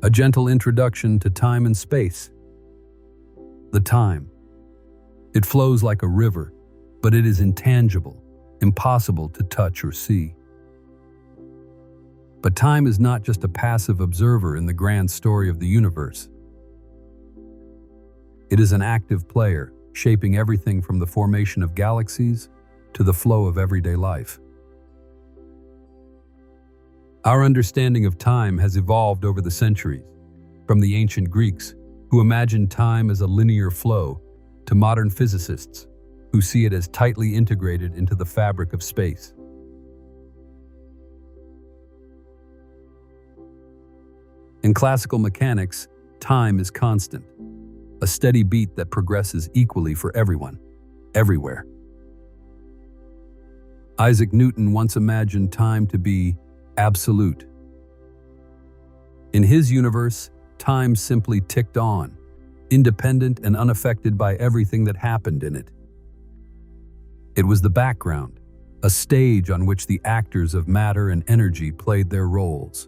A gentle introduction to time and space. The time. It flows like a river, but it is intangible, impossible to touch or see. But time is not just a passive observer in the grand story of the universe. It is an active player, shaping everything from the formation of galaxies to the flow of everyday life. Our understanding of time has evolved over the centuries, from the ancient Greeks, who imagined time as a linear flow, to modern physicists, who see it as tightly integrated into the fabric of space. In classical mechanics, time is constant, a steady beat that progresses equally for everyone, everywhere. Isaac Newton once imagined time to be absolute. In his universe, time simply ticked on, independent and unaffected by everything that happened in it. It was the background, a stage on which the actors of matter and energy played their roles.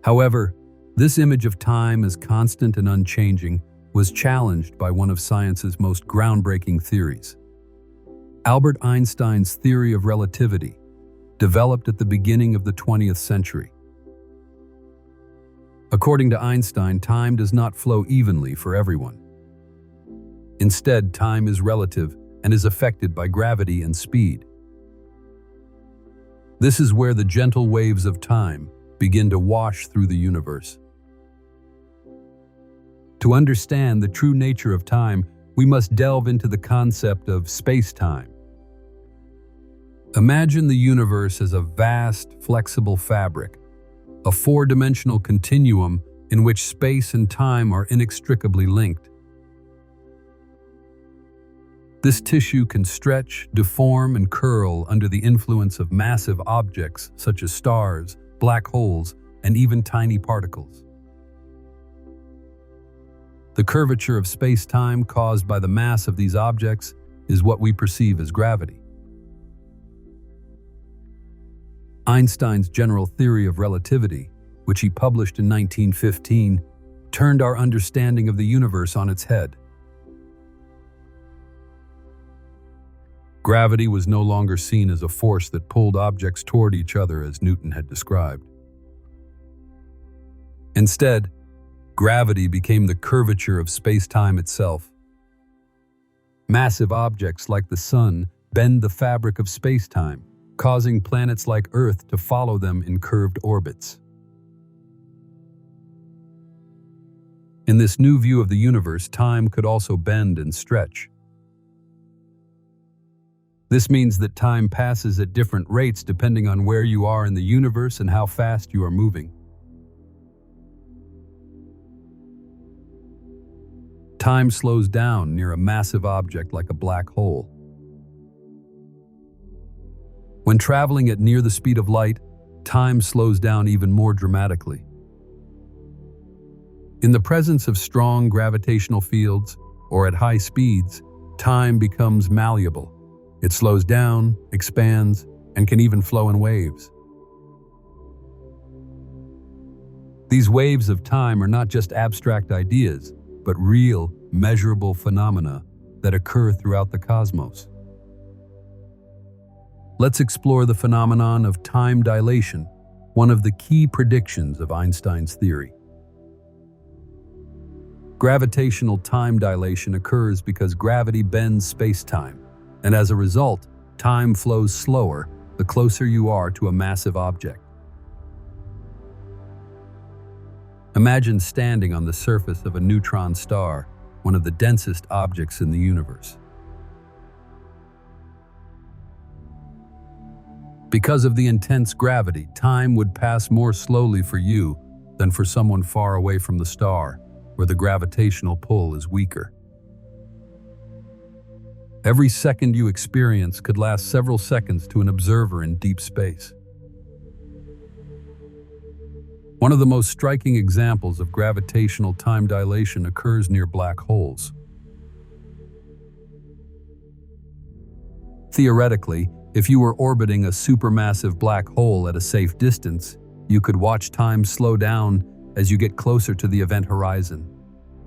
However, this image of time as constant and unchanging was challenged by one of science's most groundbreaking theories. Albert Einstein's theory of relativity, developed at the beginning of the 20th century. According to Einstein, time does not flow evenly for everyone. Instead, time is relative and is affected by gravity and speed. This is where the gentle waves of time begin to wash through the universe. To understand the true nature of time, we must delve into the concept of space-time. Imagine the universe as a vast, flexible fabric, a four-dimensional continuum in which space and time are inextricably linked. This tissue can stretch, deform, and curl under the influence of massive objects such as stars, black holes, and even tiny particles. The curvature of space-time caused by the mass of these objects is what we perceive as gravity. Einstein's general theory of relativity, which he published in 1915, turned our understanding of the universe on its head. Gravity was no longer seen as a force that pulled objects toward each other as Newton had described. Instead, gravity became the curvature of space-time itself. Massive objects like the sun bend the fabric of space-time, causing planets like Earth to follow them in curved orbits. In this new view of the universe, time could also bend and stretch. This means that time passes at different rates depending on where you are in the universe and how fast you are moving. Time slows down near a massive object like a black hole. When traveling at near the speed of light, time slows down even more dramatically. In the presence of strong gravitational fields, or at high speeds, time becomes malleable. It slows down, expands, and can even flow in waves. These waves of time are not just abstract ideas, but real, measurable phenomena that occur throughout the cosmos. Let's explore the phenomenon of time dilation, one of the key predictions of Einstein's theory. Gravitational time dilation occurs because gravity bends space-time, and as a result, time flows slower the closer you are to a massive object. Imagine standing on the surface of a neutron star, one of the densest objects in the universe. Because of the intense gravity, time would pass more slowly for you than for someone far away from the star, where the gravitational pull is weaker. Every second you experience could last several seconds to an observer in deep space. One of the most striking examples of gravitational time dilation occurs near black holes. Theoretically, if you were orbiting a supermassive black hole at a safe distance, You could watch time slow down as you get closer to the event horizon,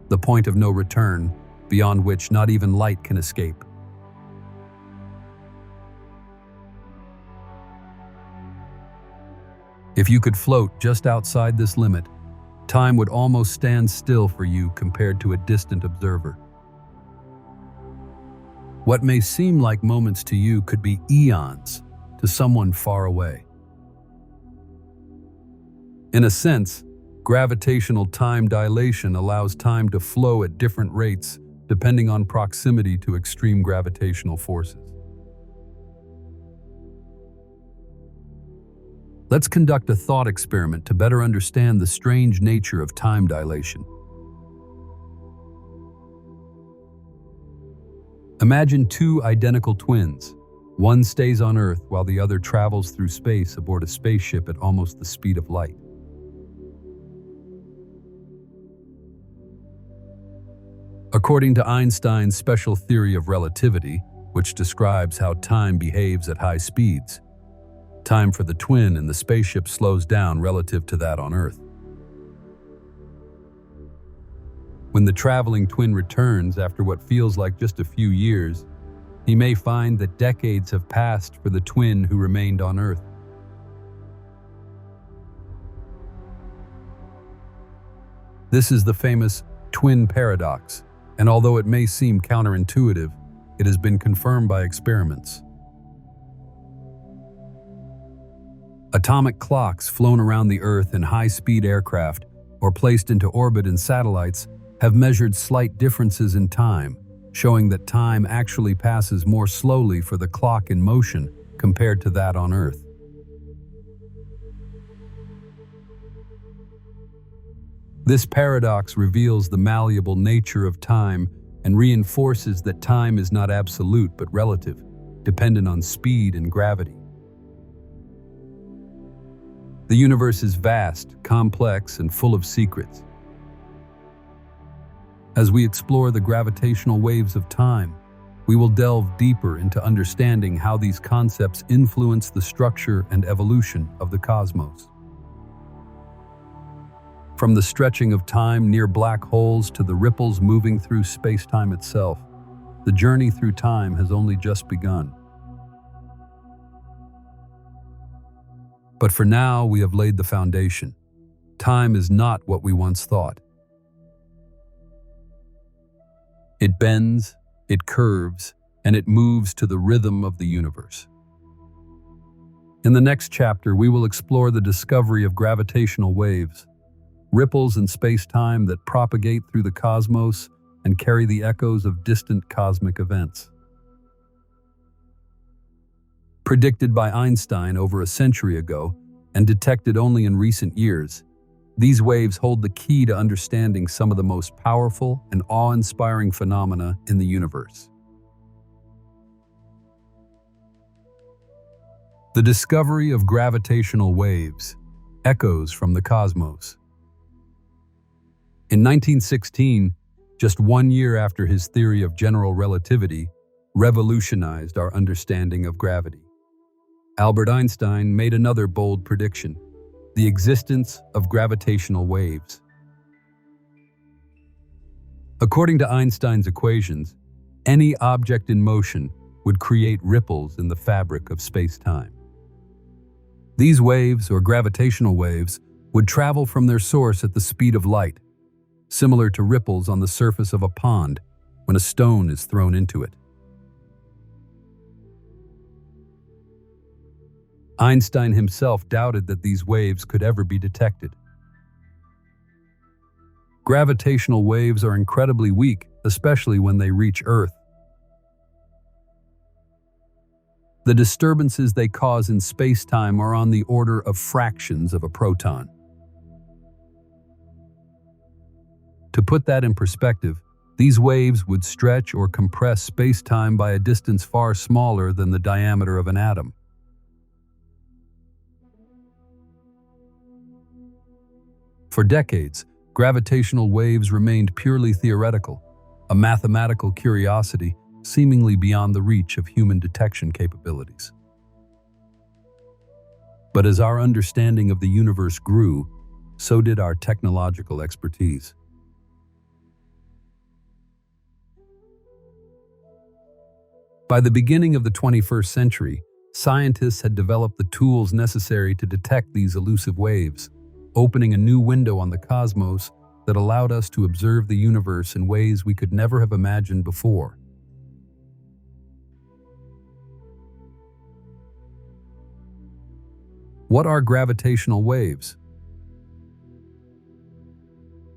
the point of no return, beyond which not even light can escape. If you could float just outside this limit, time would almost stand still for you compared to a distant observer. What may seem like moments to you could be eons to someone far away. In a sense, gravitational time dilation allows time to flow at different rates depending on proximity to extreme gravitational forces. Let's conduct a thought experiment to better understand the strange nature of time dilation. Imagine two identical twins. One stays on Earth while the other travels through space aboard a spaceship at almost the speed of light. According to Einstein's special theory of relativity, which describes how time behaves at high speeds, time for the twin in the spaceship slows down relative to that on Earth. When the traveling twin returns after what feels like just a few years, he may find that decades have passed for the twin who remained on Earth. This is the famous twin paradox, and although it may seem counterintuitive, it has been confirmed by experiments. Atomic clocks flown around the Earth in high-speed aircraft or placed into orbit in satellites have measured slight differences in time, showing that time actually passes more slowly for the clock in motion compared to that on Earth. This paradox reveals the malleable nature of time and reinforces that time is not absolute but relative, dependent on speed and gravity. The universe is vast, complex, and full of secrets. As we explore the gravitational waves of time, we will delve deeper into understanding how these concepts influence the structure and evolution of the cosmos. From the stretching of time near black holes to the ripples moving through space-time itself, the journey through time has only just begun. But for now, we have laid the foundation. Time is not what we once thought. It bends, it curves, and it moves to the rhythm of the universe. In the next chapter, we will explore the discovery of gravitational waves, ripples in space-time that propagate through the cosmos and carry the echoes of distant cosmic events. Predicted by Einstein over a century ago and detected only in recent years, these waves hold the key to understanding some of the most powerful and awe-inspiring phenomena in the universe. The discovery of gravitational waves, echoes from the cosmos. In 1916, just 1 year after his theory of general relativity revolutionized our understanding of gravity, Albert Einstein made another bold prediction: the existence of gravitational waves. According to Einstein's equations, any object in motion would create ripples in the fabric of space-time. These waves, or gravitational waves, would travel from their source at the speed of light, similar to ripples on the surface of a pond when a stone is thrown into it. Einstein himself doubted that these waves could ever be detected. Gravitational waves are incredibly weak, especially when they reach Earth. The disturbances they cause in space-time are on the order of fractions of a proton. To put that in perspective, these waves would stretch or compress space-time by a distance far smaller than the diameter of an atom. For decades, gravitational waves remained purely theoretical, a mathematical curiosity seemingly beyond the reach of human detection capabilities. But as our understanding of the universe grew, so did our technological expertise. By the beginning of the 21st century, scientists had developed the tools necessary to detect these elusive waves, opening a new window on the cosmos that allowed us to observe the universe in ways we could never have imagined before. What are gravitational waves?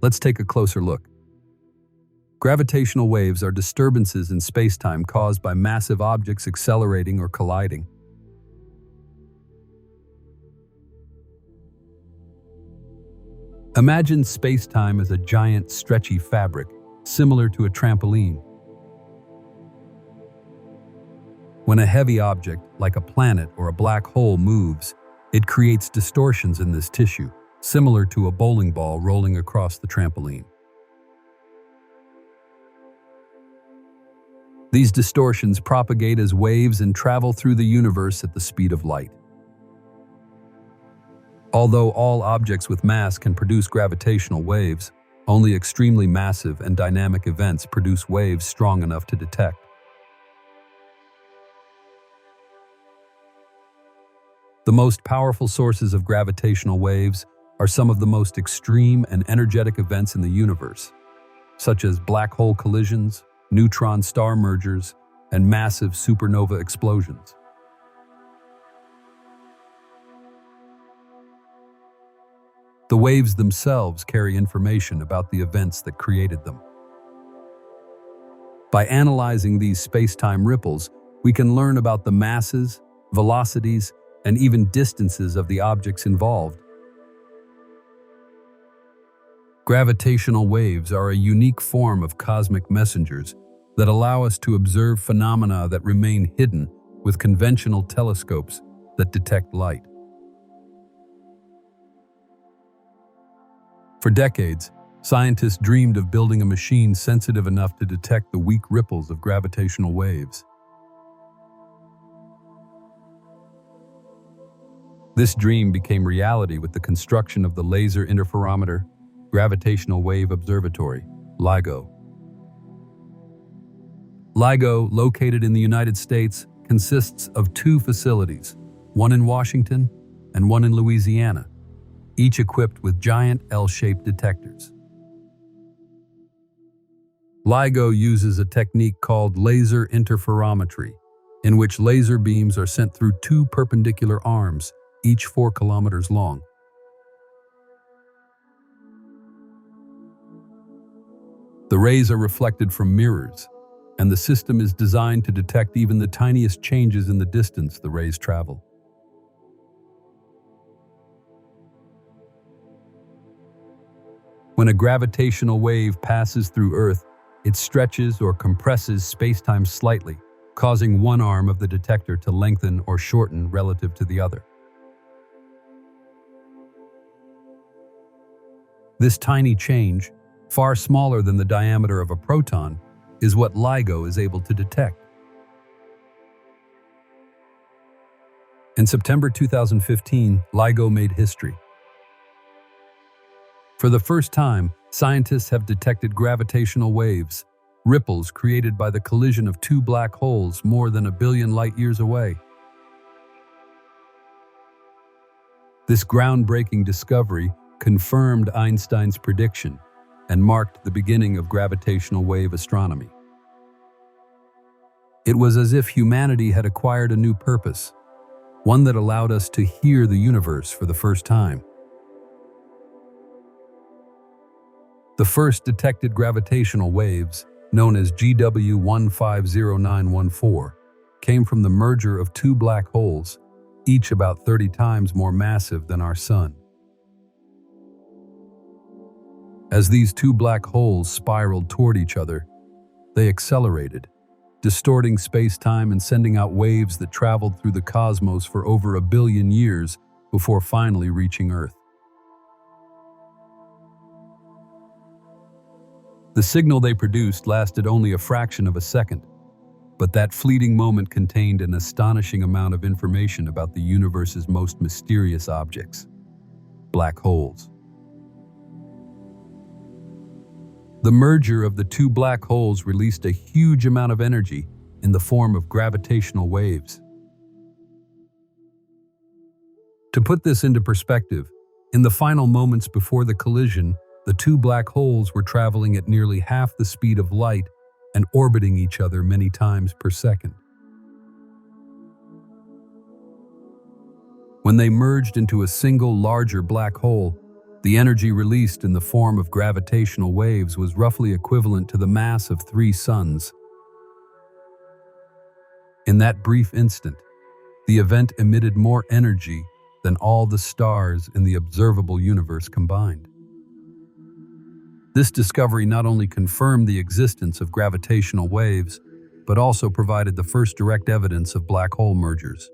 Let's take a closer look. Gravitational waves are disturbances in spacetime caused by massive objects accelerating or colliding. Imagine spacetime as a giant, stretchy fabric, similar to a trampoline. When a heavy object, like a planet or a black hole, moves, it creates distortions in this tissue, similar to a bowling ball rolling across the trampoline. These distortions propagate as waves and travel through the universe at the speed of light. Although all objects with mass can produce gravitational waves, only extremely massive and dynamic events produce waves strong enough to detect. The most powerful sources of gravitational waves are some of the most extreme and energetic events in the universe, such as black hole collisions, neutron-star mergers, and massive supernova explosions. The waves themselves carry information about the events that created them. By analyzing these space-time ripples, we can learn about the masses, velocities, and even distances of the objects involved. Gravitational waves are a unique form of cosmic messengers that allow us to observe phenomena that remain hidden with conventional telescopes that detect light. For decades, scientists dreamed of building a machine sensitive enough to detect the weak ripples of gravitational waves. This dream became reality with the construction of the Laser Interferometer Gravitational Wave Observatory, LIGO. LIGO, located in the United States, consists of two facilities, one in Washington and one in Louisiana, each equipped with giant L-shaped detectors. LIGO uses a technique called laser interferometry, in which laser beams are sent through two perpendicular arms, each 4 kilometers long. The rays are reflected from mirrors, and the system is designed to detect even the tiniest changes in the distance the rays travel. When a gravitational wave passes through Earth, it stretches or compresses spacetime slightly, causing one arm of the detector to lengthen or shorten relative to the other. This tiny change, far smaller than the diameter of a proton, is what LIGO is able to detect. In September 2015, LIGO made history. For the first time, scientists have detected gravitational waves, ripples created by the collision of two black holes more than 1 billion light-years away. This groundbreaking discovery confirmed Einstein's prediction and marked the beginning of gravitational wave astronomy. It was as if humanity had acquired a new purpose, one that allowed us to hear the universe for the first time. The first detected gravitational waves, known as GW 150914, came from the merger of two black holes, each about 30 times more massive than our Sun. As these two black holes spiraled toward each other, they accelerated, distorting space-time and sending out waves that traveled through the cosmos for over 1 billion years before finally reaching Earth. The signal they produced lasted only a fraction of a second, But that fleeting moment contained an astonishing amount of information about the universe's most mysterious objects: black holes. The merger of the two black holes released a huge amount of energy in the form of gravitational waves. To put this into perspective, in the final moments before the collision, the two black holes were traveling at nearly half the speed of light and orbiting each other many times per second. When they merged into a single larger black hole, the energy released in the form of gravitational waves was roughly equivalent to the mass of 3 suns. In that brief instant, the event emitted more energy than all the stars in the observable universe combined. This discovery not only confirmed the existence of gravitational waves, but also provided the first direct evidence of black hole mergers.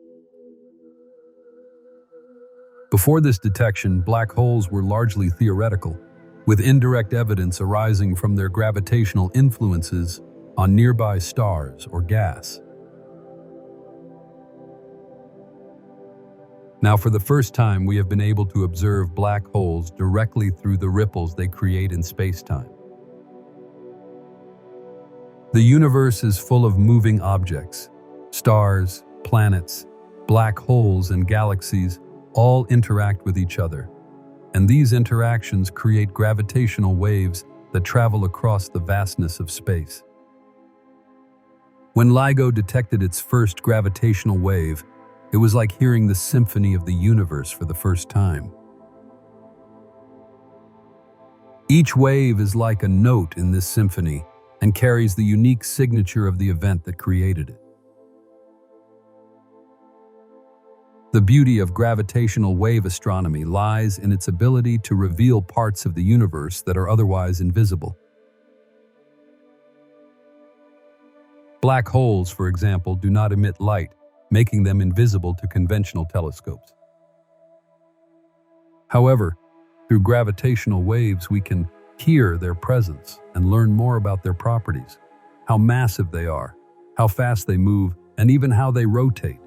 Before this detection, black holes were largely theoretical, with indirect evidence arising from their gravitational influences on nearby stars or gas. Now, for the first time, we have been able to observe black holes directly through the ripples they create in space-time. The universe is full of moving objects. Stars, planets, black holes, and galaxies all interact with each other, and these interactions create gravitational waves that travel across the vastness of space. When LIGO detected its first gravitational wave, it was like hearing the symphony of the universe for the first time. Each wave is like a note in this symphony and carries the unique signature of the event that created it. The beauty of gravitational wave astronomy lies in its ability to reveal parts of the universe that are otherwise invisible. Black holes, for example, do not emit light, making them invisible to conventional telescopes. However, through gravitational waves, we can hear their presence and learn more about their properties, how massive they are, how fast they move, and even how they rotate.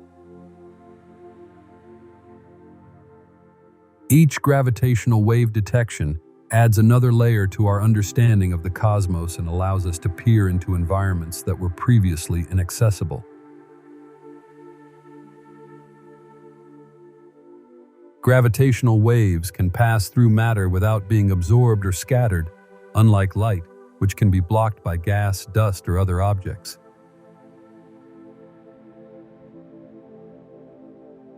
Each gravitational wave detection adds another layer to our understanding of the cosmos and allows us to peer into environments that were previously inaccessible. Gravitational waves can pass through matter without being absorbed or scattered, unlike light, which can be blocked by gas, dust, or other objects.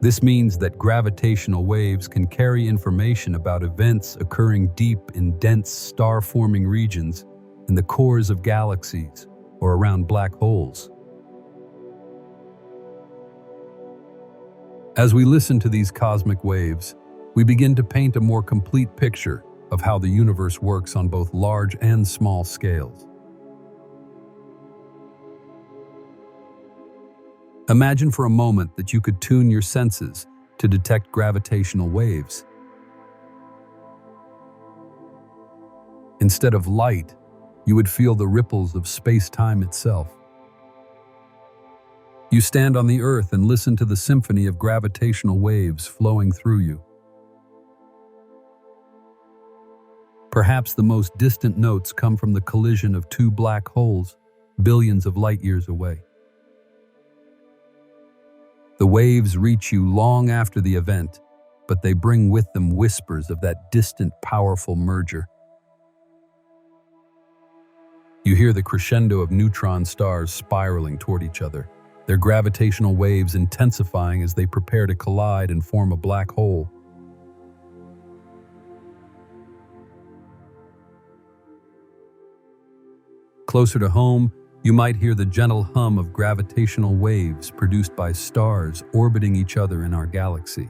This means that gravitational waves can carry information about events occurring deep in dense star-forming regions in the cores of galaxies or around black holes. As we listen to these cosmic waves, we begin to paint a more complete picture of how the universe works on both large and small scales. Imagine for a moment that you could tune your senses to detect gravitational waves. Instead of light, you would feel the ripples of space-time itself. You stand on the Earth and listen to the symphony of gravitational waves flowing through you. Perhaps the most distant notes come from the collision of two black holes, billions of light years away. The waves reach you long after the event, but they bring with them whispers of that distant, powerful merger. You hear the crescendo of neutron stars spiraling toward each other, their gravitational waves intensifying as they prepare to collide and form a black hole. Closer to home, you might hear the gentle hum of gravitational waves produced by stars orbiting each other in our galaxy.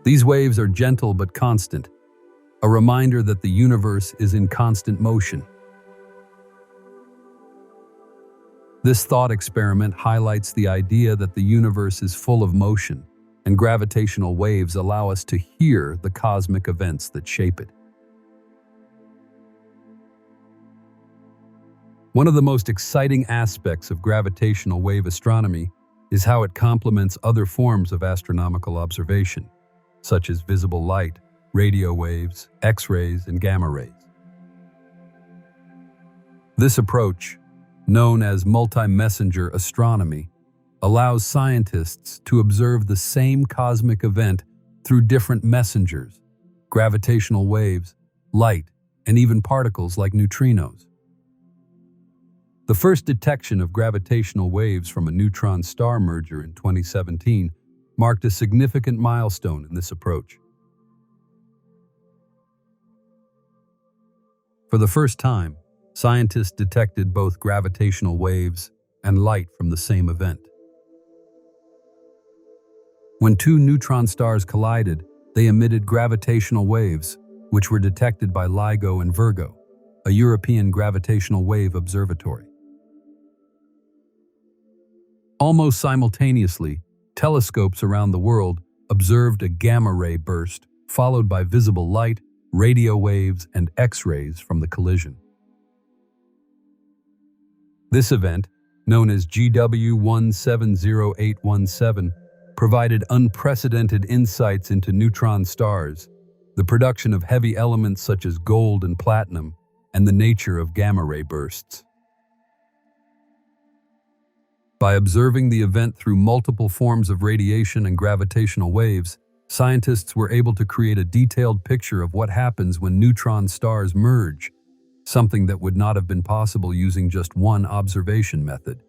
These waves are gentle but constant, a reminder that the universe is in constant motion. This thought experiment highlights the idea that the universe is full of motion, and gravitational waves allow us to hear the cosmic events that shape it. One of the most exciting aspects of gravitational wave astronomy is how it complements other forms of astronomical observation, such as visible light, radio waves, X-rays, and gamma rays. This approach, known as multi-messenger astronomy, allows scientists to observe the same cosmic event through different messengers, gravitational waves, light, and even particles like neutrinos. The first detection of gravitational waves from a neutron-star merger in 2017 marked a significant milestone in this approach. For the first time, scientists detected both gravitational waves and light from the same event. When two neutron stars collided, they emitted gravitational waves, which were detected by LIGO and Virgo, a European gravitational wave observatory. Almost simultaneously, telescopes around the world observed a gamma ray burst, followed by visible light, radio waves, and X-rays from the collision. This event, known as GW 170817, provided unprecedented insights into neutron stars, the production of heavy elements such as gold and platinum, and the nature of gamma ray bursts. By observing the event through multiple forms of radiation and gravitational waves, scientists were able to create a detailed picture of what happens when neutron stars merge, something that would not have been possible using just one observation method.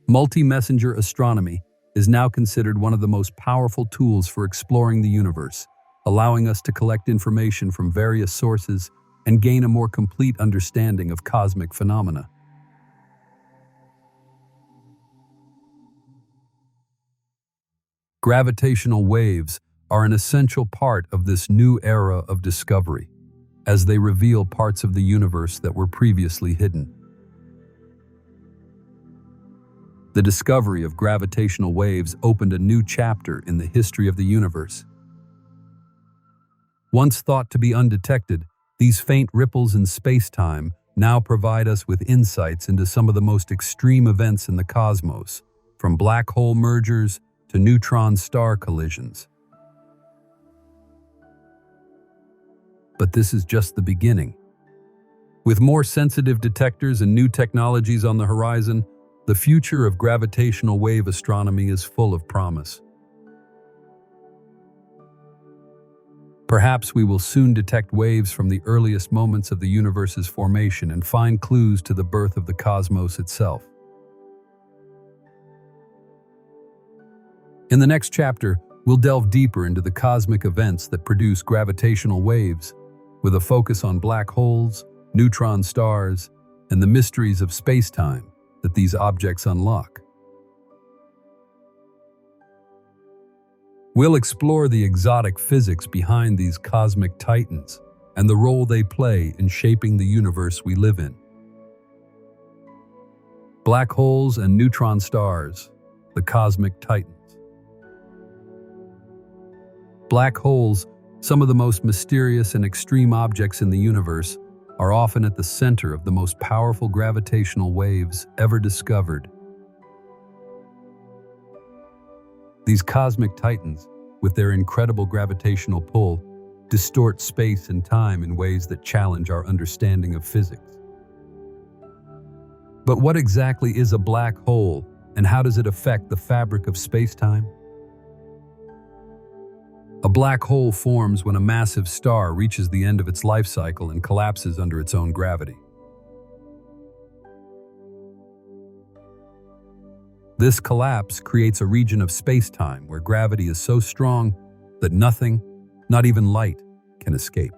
Multi-messenger astronomy is now considered one of the most powerful tools for exploring the universe, allowing us to collect information from various sources and gain a more complete understanding of cosmic phenomena. Gravitational waves are an essential part of this new era of discovery, as they reveal parts of the universe that were previously hidden. The discovery of gravitational waves opened a new chapter in the history of the universe. Once thought to be undetected, these faint ripples in space-time now provide us with insights into some of the most extreme events in the cosmos, from black hole mergers to neutron-star collisions. But this is just the beginning. With more sensitive detectors and new technologies on the horizon, the future of gravitational wave astronomy is full of promise. Perhaps we will soon detect waves from the earliest moments of the universe's formation and find clues to the birth of the cosmos itself. In the next chapter, we'll delve deeper into the cosmic events that produce gravitational waves, with a focus on black holes, neutron stars, and the mysteries of space-time that these objects unlock. We'll explore the exotic physics behind these cosmic titans and the role they play in shaping the universe we live in. Black holes and neutron stars, the cosmic titans. Black holes, some of the most mysterious and extreme objects in the universe, are often at the center of the most powerful gravitational waves ever discovered. These cosmic titans, with their incredible gravitational pull, distort space and time in ways that challenge our understanding of physics. But what exactly is a black hole, and how does it affect the fabric of space-time? A black hole forms when a massive star reaches the end of its life cycle and collapses under its own gravity. This collapse creates a region of space-time where gravity is so strong that nothing, not even light, can escape.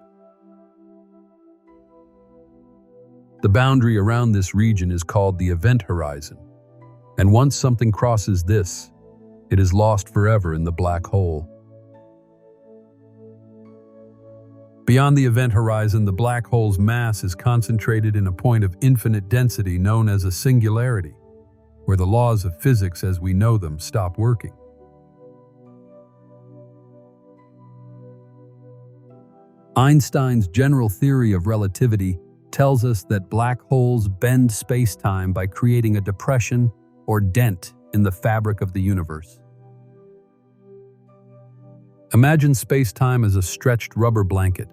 The boundary around this region is called the event horizon, and once something crosses this, it is lost forever in the black hole. Beyond the event horizon, the black hole's mass is concentrated in a point of infinite density known as a singularity, where the laws of physics as we know them stop working. Einstein's general theory of relativity tells us that black holes bend space-time by creating a depression or dent in the fabric of the universe. Imagine space-time as a stretched rubber blanket.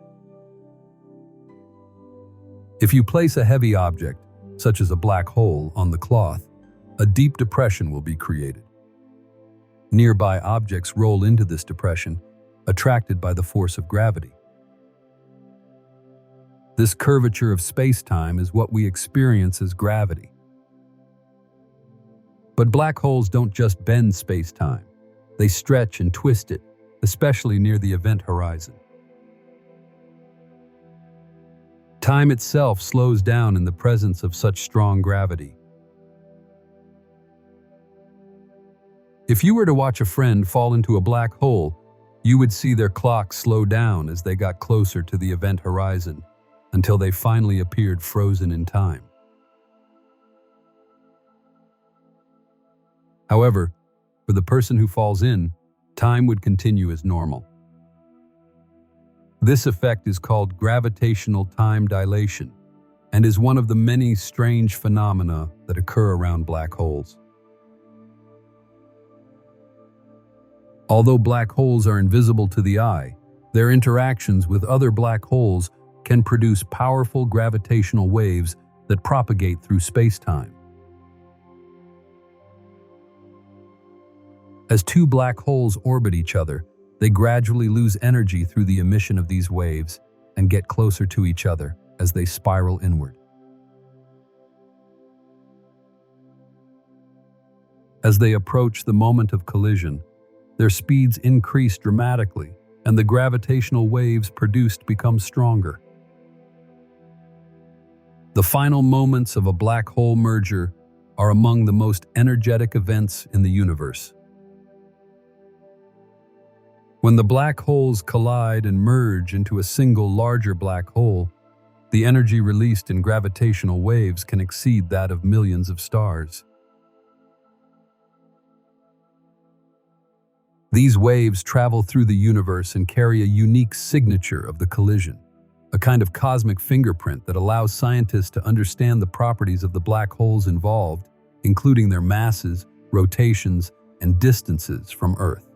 If you place a heavy object, such as a black hole, on the cloth, a deep depression will be created. Nearby objects roll into this depression, attracted by the force of gravity. This curvature of space-time is what we experience as gravity. But black holes don't just bend space-time. They stretch and twist it, especially near the event horizon. Time itself slows down in the presence of such strong gravity. If you were to watch a friend fall into a black hole, you would see their clock slow down as they got closer to the event horizon, until they finally appeared frozen in time. However, for the person who falls in, time would continue as normal. This effect is called gravitational time dilation and is one of the many strange phenomena that occur around black holes. Although black holes are invisible to the eye, their interactions with other black holes can produce powerful gravitational waves that propagate through space-time. As two black holes orbit each other, they gradually lose energy through the emission of these waves and get closer to each other as they spiral inward. As they approach the moment of collision, their speeds increase dramatically, and the gravitational waves produced become stronger. The final moments of a black hole merger are among the most energetic events in the universe. When the black holes collide and merge into a single larger black hole, the energy released in gravitational waves can exceed that of millions of stars. These waves travel through the universe and carry a unique signature of the collision, a kind of cosmic fingerprint that allows scientists to understand the properties of the black holes involved, including their masses, rotations, and distances from Earth.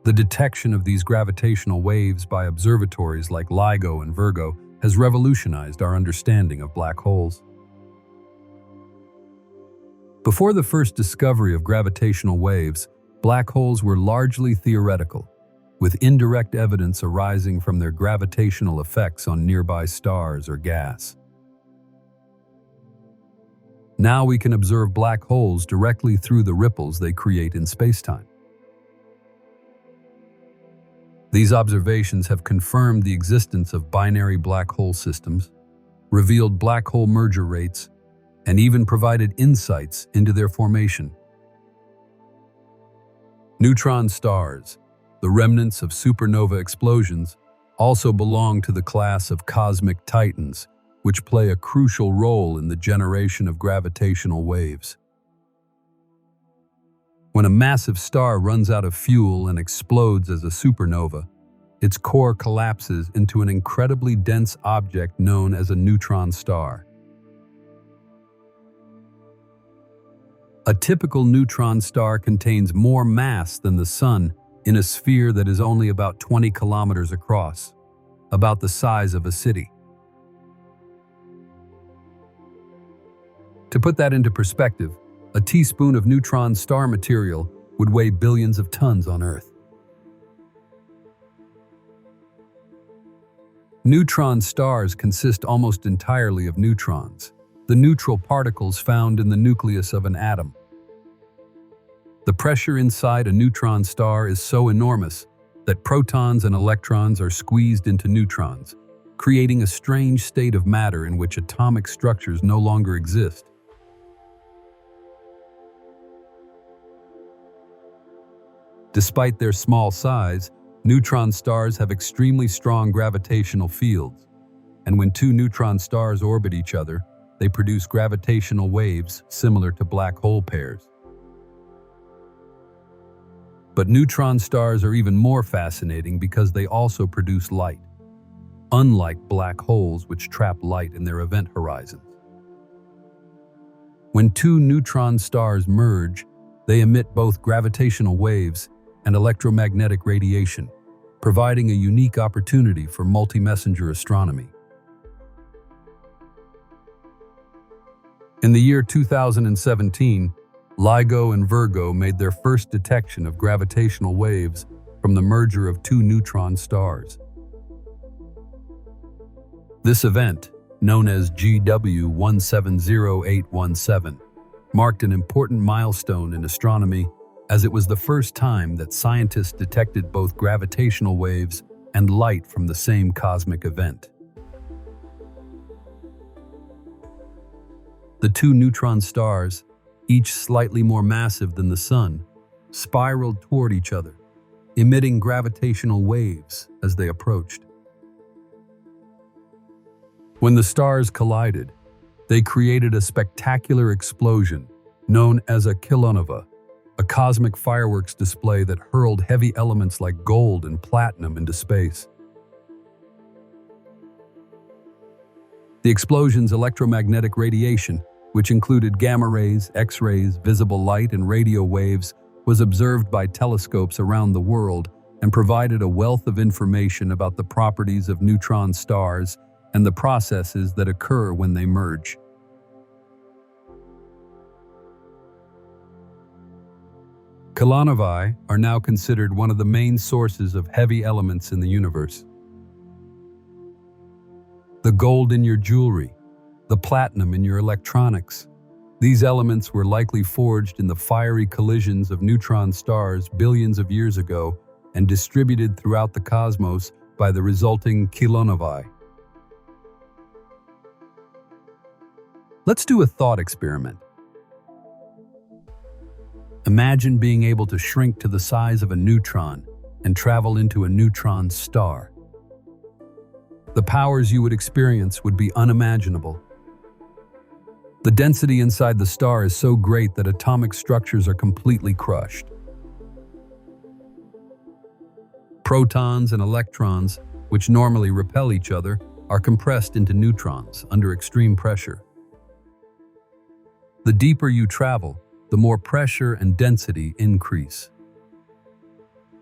The detection of these gravitational waves by observatories like LIGO and Virgo has revolutionized our understanding of black holes. Before the first discovery of gravitational waves, black holes were largely theoretical, with indirect evidence arising from their gravitational effects on nearby stars or gas. Now we can observe black holes directly through the ripples they create in spacetime. These observations have confirmed the existence of binary black hole systems, revealed black hole merger rates, and even provided insights into their formation. Neutron stars, the remnants of supernova explosions, also belong to the class of cosmic titans, which play a crucial role in the generation of gravitational waves. When a massive star runs out of fuel and explodes as a supernova, its core collapses into an incredibly dense object known as a neutron star. A typical neutron star contains more mass than the Sun in a sphere that is only about 20 kilometers across, about the size of a city. To put that into perspective, a teaspoon of neutron star material would weigh billions of tons on Earth. Neutron stars consist almost entirely of neutrons, the neutral particles found in the nucleus of an atom. The pressure inside a neutron star is so enormous that protons and electrons are squeezed into neutrons, creating a strange state of matter in which atomic structures no longer exist. Despite their small size, neutron stars have extremely strong gravitational fields, and when two neutron stars orbit each other, they produce gravitational waves similar to black hole pairs. But neutron stars are even more fascinating because they also produce light, unlike black holes which trap light in their event horizons. When two neutron stars merge, they emit both gravitational waves and electromagnetic radiation, providing a unique opportunity for multi-messenger astronomy. In the year 2017, LIGO and Virgo made their first detection of gravitational waves from the merger of two neutron stars. This event, known as GW 170817, marked an important milestone in astronomy as it was the first time that scientists detected both gravitational waves and light from the same cosmic event. The two neutron stars, each slightly more massive than the Sun, spiraled toward each other, emitting gravitational waves as they approached. When the stars collided, they created a spectacular explosion known as a kilonova, a cosmic fireworks display that hurled heavy elements like gold and platinum into space. The explosion's electromagnetic radiation, which included gamma rays, X-rays, visible light, and radio waves, was observed by telescopes around the world and provided a wealth of information about the properties of neutron stars and the processes that occur when they merge. Kilonovae are now considered one of the main sources of heavy elements in the universe. The gold in your jewelry, the platinum in your electronics. These elements were likely forged in the fiery collisions of neutron stars billions of years ago and distributed throughout the cosmos by the resulting kilonovae. Let's do a thought experiment. Imagine being able to shrink to the size of a neutron and travel into a neutron star. The powers you would experience would be unimaginable. The density inside the star is so great that atomic structures are completely crushed. Protons and electrons, which normally repel each other, are compressed into neutrons under extreme pressure. The deeper you travel, the more pressure and density increase.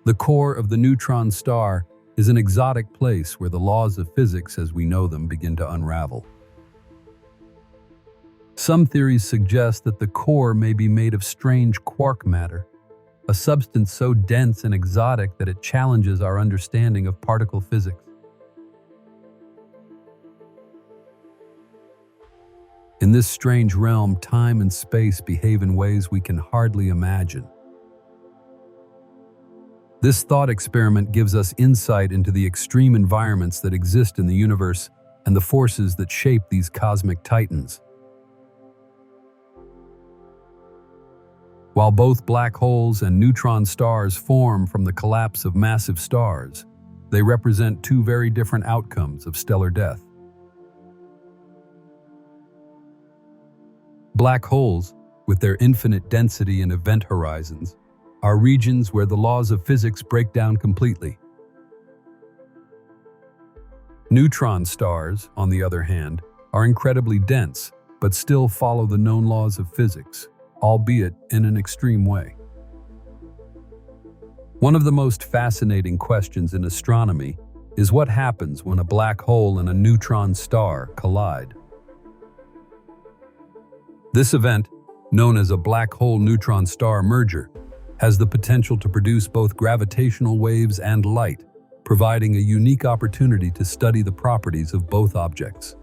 The core of the neutron star is an exotic place where the laws of physics as we know them begin to unravel. Some theories suggest that the core may be made of strange quark matter, a substance so dense and exotic that it challenges our understanding of particle physics. In this strange realm, time and space behave in ways we can hardly imagine. This thought experiment gives us insight into the extreme environments that exist in the universe and the forces that shape these cosmic titans. While both black holes and neutron stars form from the collapse of massive stars, they represent two very different outcomes of stellar death. Black holes, with their infinite density and event horizons, are regions where the laws of physics break down completely. Neutron stars, on the other hand, are incredibly dense, but still follow the known laws of physics, albeit in an extreme way. One of the most fascinating questions in astronomy is what happens when a black hole and a neutron star collide. This event, known as a black hole neutron star merger, has the potential to produce both gravitational waves and light, providing a unique opportunity to study the properties of both objects.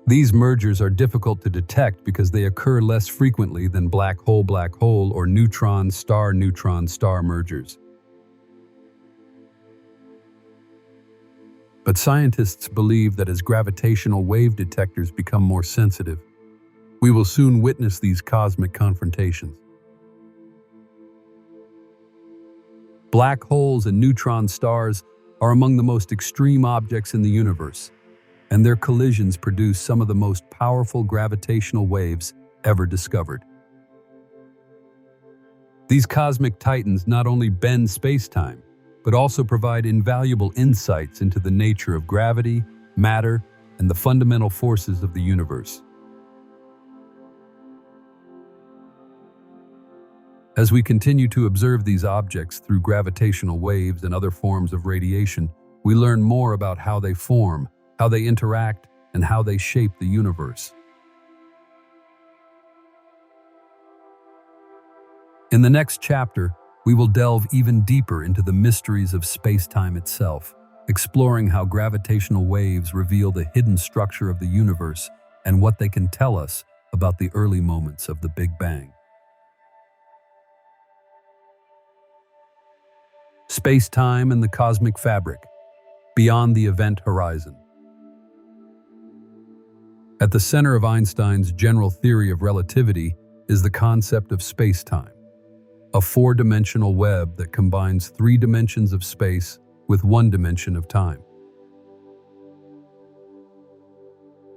These mergers are difficult to detect because they occur less frequently than black hole or neutron star mergers. But scientists believe that as gravitational wave detectors become more sensitive, we will soon witness these cosmic confrontations. Black holes and neutron stars are among the most extreme objects in the universe, and their collisions produce some of the most powerful gravitational waves ever discovered. These cosmic titans not only bend space-time, but also provide invaluable insights into the nature of gravity, matter, and the fundamental forces of the universe. As we continue to observe these objects through gravitational waves and other forms of radiation, we learn more about how they form, how they interact, and how they shape the universe. In the next chapter, we will delve even deeper into the mysteries of space-time itself, exploring how gravitational waves reveal the hidden structure of the universe and what they can tell us about the early moments of the Big Bang. Space-time and the cosmic fabric, beyond the event horizon. At the center of Einstein's general theory of relativity is the concept of space-time, a four-dimensional web that combines three dimensions of space with one dimension of time.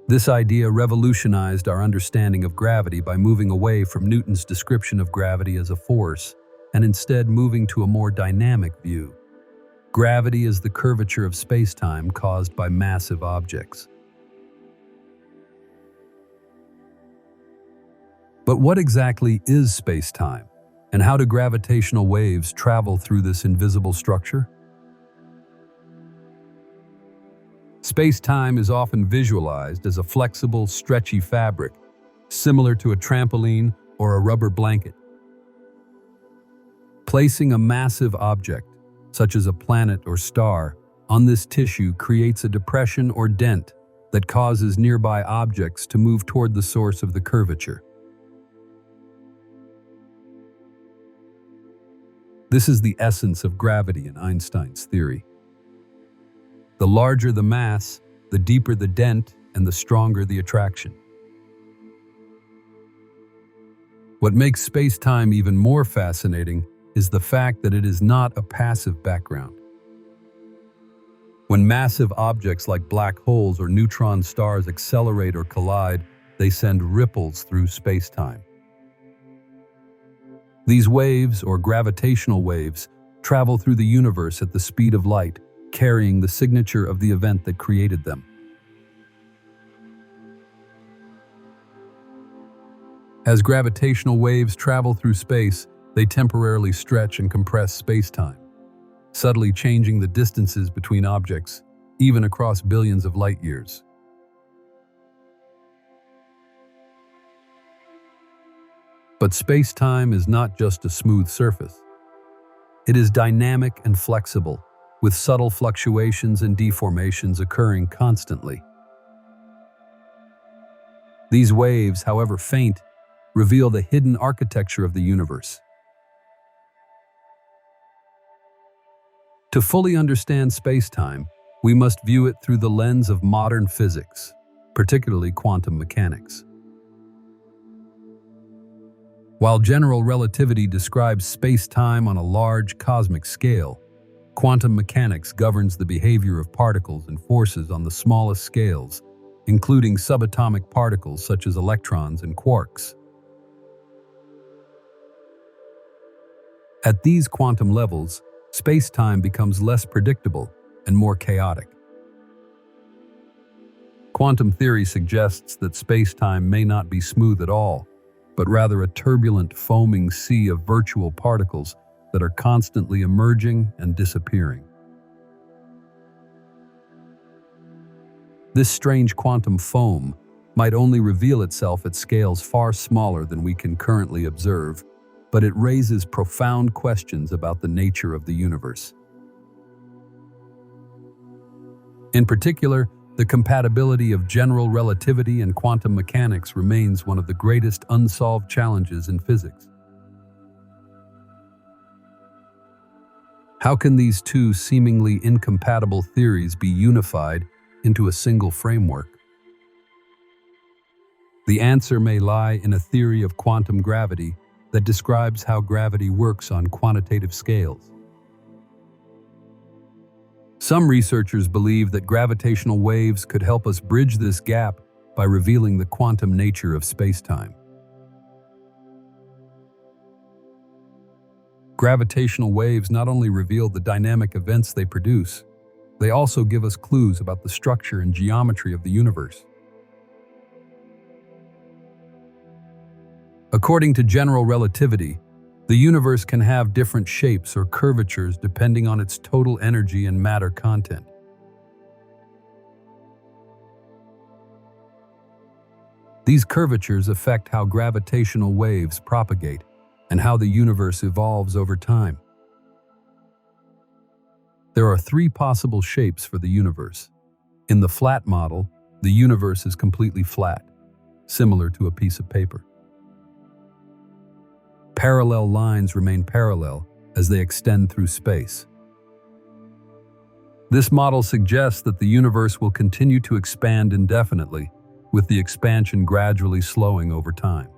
This idea revolutionized our understanding of gravity by moving away from Newton's description of gravity as a force and instead moving to a more dynamic view. Gravity is the curvature of space-time caused by massive objects. But what exactly is space-time, and how do gravitational waves travel through this invisible structure? Space-time is often visualized as a flexible, stretchy fabric, similar to a trampoline or a rubber blanket. Placing a massive object, such as a planet or star, on this tissue creates a depression or dent that causes nearby objects to move toward the source of the curvature. This is the essence of gravity in Einstein's theory. The larger the mass, the deeper the dent, and the stronger the attraction. What makes space-time even more fascinating is the fact that it is not a passive background. When massive objects like black holes or neutron stars accelerate or collide, they send ripples through space-time. These waves, or gravitational waves, travel through the universe at the speed of light, carrying the signature of the event that created them. As gravitational waves travel through space, they temporarily stretch and compress space-time, subtly changing the distances between objects, even across billions of light years. But space-time is not just a smooth surface. It is dynamic and flexible, with subtle fluctuations and deformations occurring constantly. These waves, however faint, reveal the hidden architecture of the universe. To fully understand space-time, we must view it through the lens of modern physics, particularly quantum mechanics. While general relativity describes space-time on a large cosmic scale, quantum mechanics governs the behavior of particles and forces on the smallest scales, including subatomic particles such as electrons and quarks. At these quantum levels, space-time becomes less predictable and more chaotic. Quantum theory suggests that space-time may not be smooth at all, but rather a turbulent, foaming sea of virtual particles that are constantly emerging and disappearing. This strange quantum foam might only reveal itself at scales far smaller than we can currently observe, but it raises profound questions about the nature of the universe. In particular, the compatibility of general relativity and quantum mechanics remains one of the greatest unsolved challenges in physics. How can these two seemingly incompatible theories be unified into a single framework? The answer may lie in a theory of quantum gravity that describes how gravity works on quantitative scales. Some researchers believe that gravitational waves could help us bridge this gap by revealing the quantum nature of space-time. Gravitational waves not only reveal the dynamic events they produce, they also give us clues about the structure and geometry of the universe. According to general relativity, the universe can have different shapes or curvatures depending on its total energy and matter content. These curvatures affect how gravitational waves propagate and how the universe evolves over time. There are three possible shapes for the universe. In the flat model, the universe is completely flat, similar to a piece of paper. Parallel lines remain parallel as they extend through space. This model suggests that the universe will continue to expand indefinitely, with the expansion gradually slowing over time.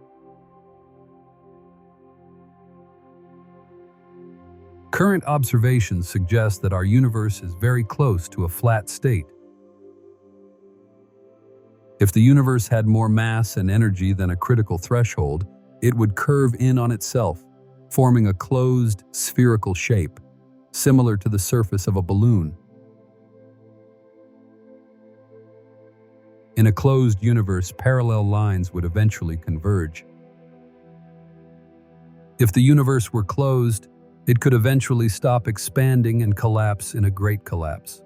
Current observations suggest that our universe is very close to a flat state. If the universe had more mass and energy than a critical threshold, it would curve in on itself, forming a closed, spherical shape, similar to the surface of a balloon. In a closed universe, parallel lines would eventually converge. If the universe were closed, it could eventually stop expanding and collapse in a great collapse.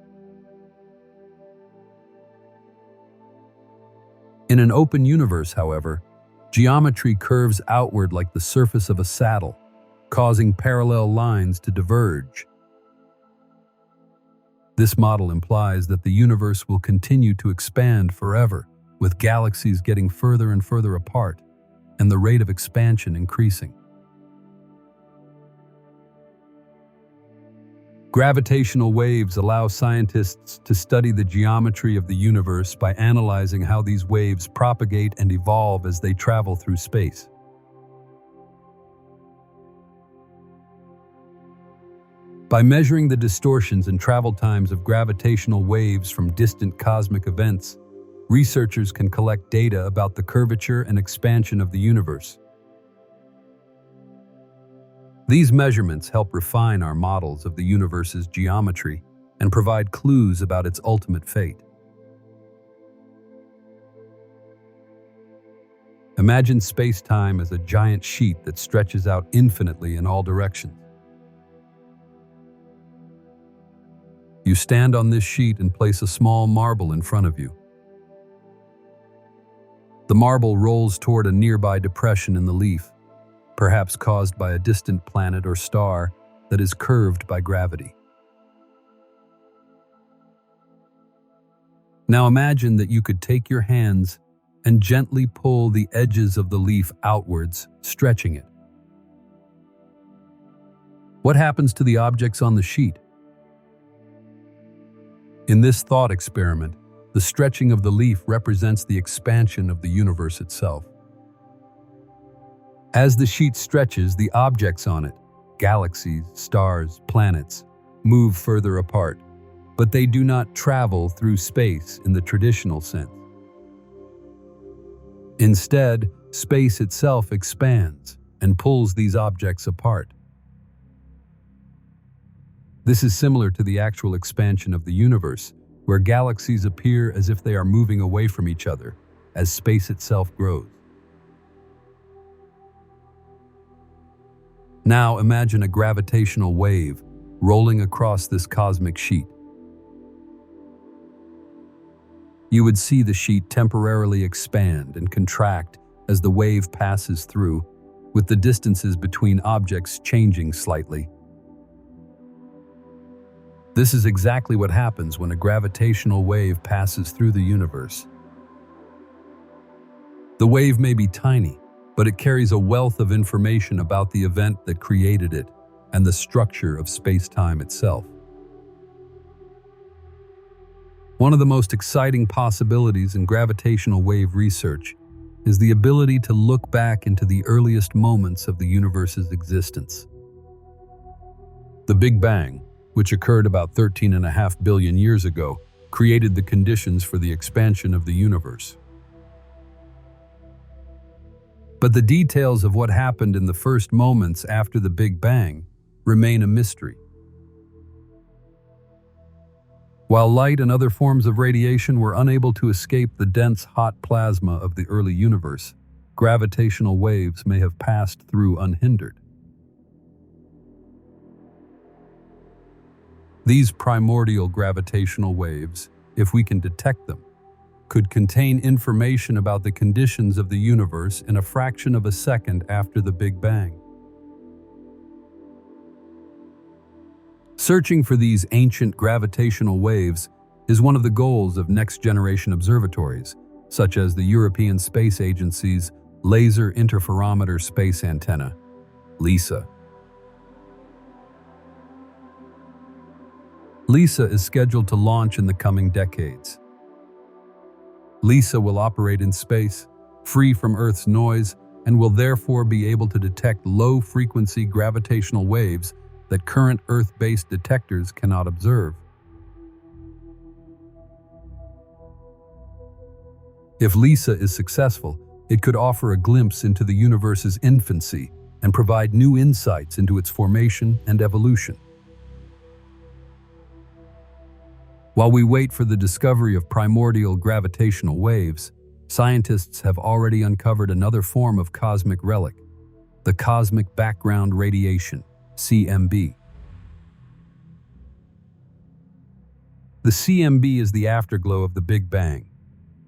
In an open universe, however, geometry curves outward like the surface of a saddle, causing parallel lines to diverge. This model implies that the universe will continue to expand forever, with galaxies getting further and further apart, and the rate of expansion increasing. Gravitational waves allow scientists to study the geometry of the universe by analyzing how these waves propagate and evolve as they travel through space. By measuring the distortions and travel times of gravitational waves from distant cosmic events, researchers can collect data about the curvature and expansion of the universe. These measurements help refine our models of the universe's geometry and provide clues about its ultimate fate. Imagine space-time as a giant sheet that stretches out infinitely in all directions. You stand on this sheet and place a small marble in front of you. The marble rolls toward a nearby depression in the leaf, perhaps caused by a distant planet or star that is curved by gravity. Now imagine that you could take your hands and gently pull the edges of the leaf outwards, stretching it. What happens to the objects on the sheet? In this thought experiment, the stretching of the leaf represents the expansion of the universe itself. As the sheet stretches, the objects on it, galaxies, stars, planets, move further apart, but they do not travel through space in the traditional sense. Instead, space itself expands and pulls these objects apart. This is similar to the actual expansion of the universe, where galaxies appear as if they are moving away from each other as space itself grows. Now imagine a gravitational wave rolling across this cosmic sheet. You would see the sheet temporarily expand and contract as the wave passes through, with the distances between objects changing slightly. This is exactly what happens when a gravitational wave passes through the universe. The wave may be tiny, but it carries a wealth of information about the event that created it and the structure of space-time itself. One of the most exciting possibilities in gravitational wave research is the ability to look back into the earliest moments of the universe's existence. The Big Bang, which occurred about 13.5 billion years ago, created the conditions for the expansion of the universe. But the details of what happened in the first moments after the Big Bang remain a mystery. While light and other forms of radiation were unable to escape the dense, hot plasma of the early universe, gravitational waves may have passed through unhindered. These primordial gravitational waves, if we can detect them, could contain information about the conditions of the universe in a fraction of a second after the Big Bang. Searching for these ancient gravitational waves is one of the goals of next-generation observatories, such as the European Space Agency's Laser Interferometer Space Antenna, LISA. LISA is scheduled to launch in the coming decades. LISA will operate in space, free from Earth's noise, and will therefore be able to detect low-frequency gravitational waves that current Earth-based detectors cannot observe. If LISA is successful, it could offer a glimpse into the universe's infancy and provide new insights into its formation and evolution. While we wait for the discovery of primordial gravitational waves, scientists have already uncovered another form of cosmic relic, the cosmic background radiation, CMB. The CMB is the afterglow of the Big Bang,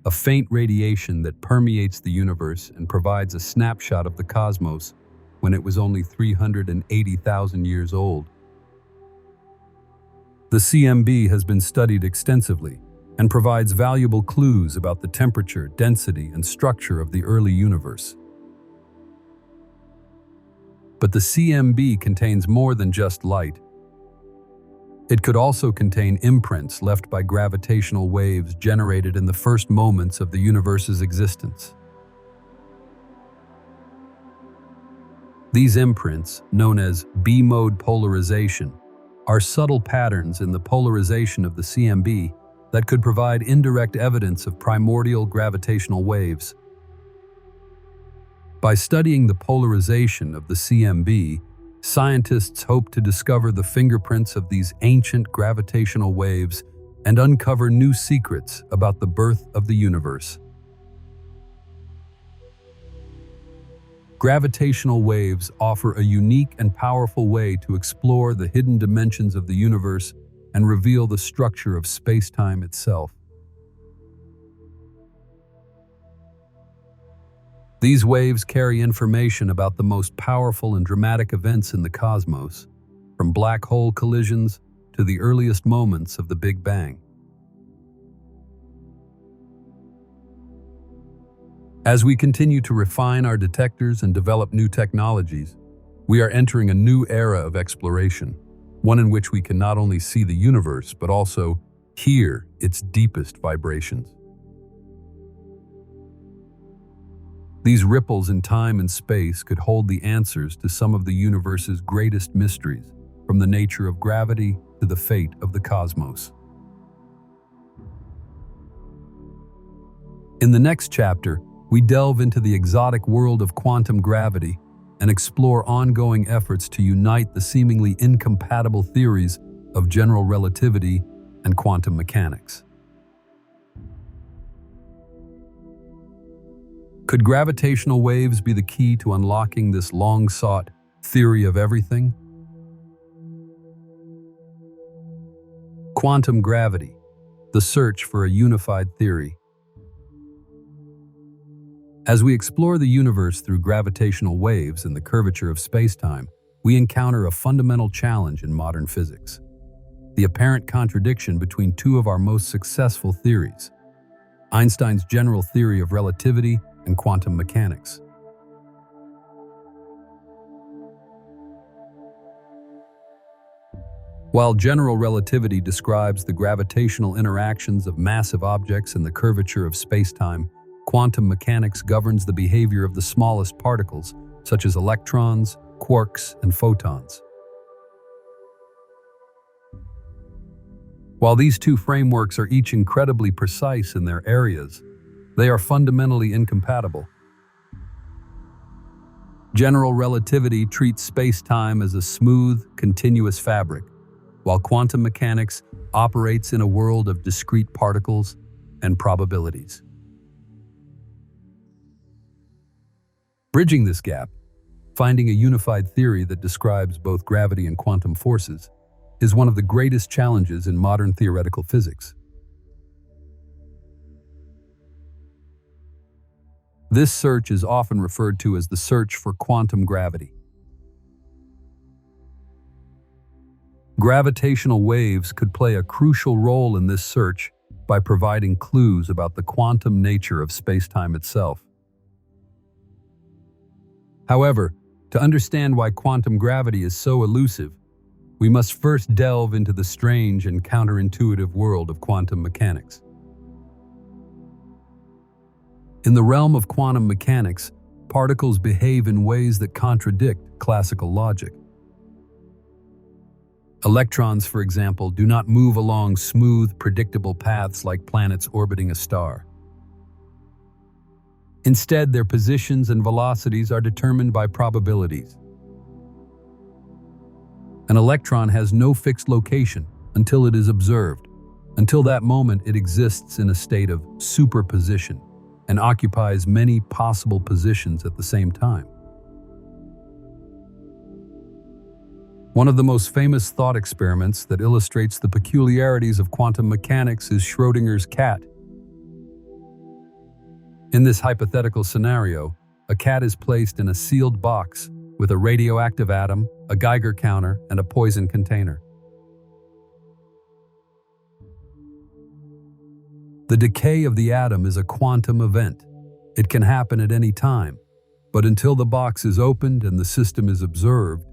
a faint radiation that permeates the universe and provides a snapshot of the cosmos when it was only 380,000 years old. The CMB has been studied extensively and provides valuable clues about the temperature, density, and structure of the early universe. But the CMB contains more than just light. It could also contain imprints left by gravitational waves generated in the first moments of the universe's existence. These imprints, known as B-mode polarization, are subtle patterns in the polarization of the CMB that could provide indirect evidence of primordial gravitational waves. By studying the polarization of the CMB, scientists hope to discover the fingerprints of these ancient gravitational waves and uncover new secrets about the birth of the universe. Gravitational waves offer a unique and powerful way to explore the hidden dimensions of the universe and reveal the structure of space-time itself. These waves carry information about the most powerful and dramatic events in the cosmos, from black hole collisions to the earliest moments of the Big Bang. As we continue to refine our detectors and develop new technologies, we are entering a new era of exploration, one in which we can not only see the universe but also hear its deepest vibrations. These ripples in time and space could hold the answers to some of the universe's greatest mysteries, from the nature of gravity to the fate of the cosmos. In the next chapter, we delve into the exotic world of quantum gravity and explore ongoing efforts to unite the seemingly incompatible theories of general relativity and quantum mechanics. Could gravitational waves be the key to unlocking this long-sought theory of everything? Quantum gravity, the search for a unified theory. As we explore the universe through gravitational waves and the curvature of space-time, we encounter a fundamental challenge in modern physics: the apparent contradiction between two of our most successful theories, Einstein's general theory of relativity and quantum mechanics. While general relativity describes the gravitational interactions of massive objects and the curvature of space-time, quantum mechanics governs the behavior of the smallest particles, such as electrons, quarks, and photons. While these two frameworks are each incredibly precise in their areas, they are fundamentally incompatible. General relativity treats space-time as a smooth, continuous fabric, while quantum mechanics operates in a world of discrete particles and probabilities. Bridging this gap, finding a unified theory that describes both gravity and quantum forces, is one of the greatest challenges in modern theoretical physics. This search is often referred to as the search for quantum gravity. Gravitational waves could play a crucial role in this search by providing clues about the quantum nature of space-time itself. However, to understand why quantum gravity is so elusive, we must first delve into the strange and counterintuitive world of quantum mechanics. In the realm of quantum mechanics, particles behave in ways that contradict classical logic. Electrons, for example, do not move along smooth, predictable paths like planets orbiting a star. Instead, their positions and velocities are determined by probabilities. An electron has no fixed location until it is observed. Until that moment, it exists in a state of superposition and occupies many possible positions at the same time. One of the most famous thought experiments that illustrates the peculiarities of quantum mechanics is Schrödinger's cat. In this hypothetical scenario, a cat is placed in a sealed box with a radioactive atom, a Geiger counter, and a poison container. The decay of the atom is a quantum event. It can happen at any time, but until the box is opened and the system is observed,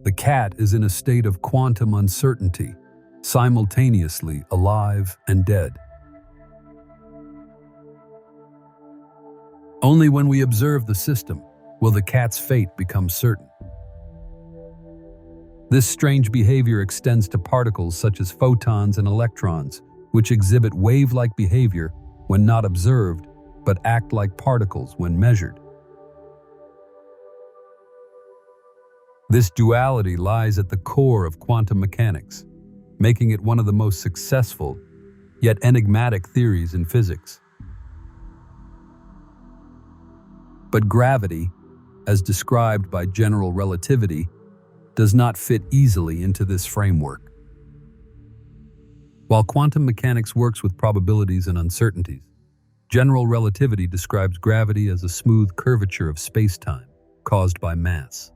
the cat is in a state of quantum uncertainty, simultaneously alive and dead. Only when we observe the system will the cat's fate become certain. This strange behavior extends to particles such as photons and electrons, which exhibit wave-like behavior when not observed, but act like particles when measured. This duality lies at the core of quantum mechanics, making it one of the most successful, yet enigmatic theories in physics. But gravity, as described by general relativity, does not fit easily into this framework. While quantum mechanics works with probabilities and uncertainties, general relativity describes gravity as a smooth curvature of space-time caused by mass.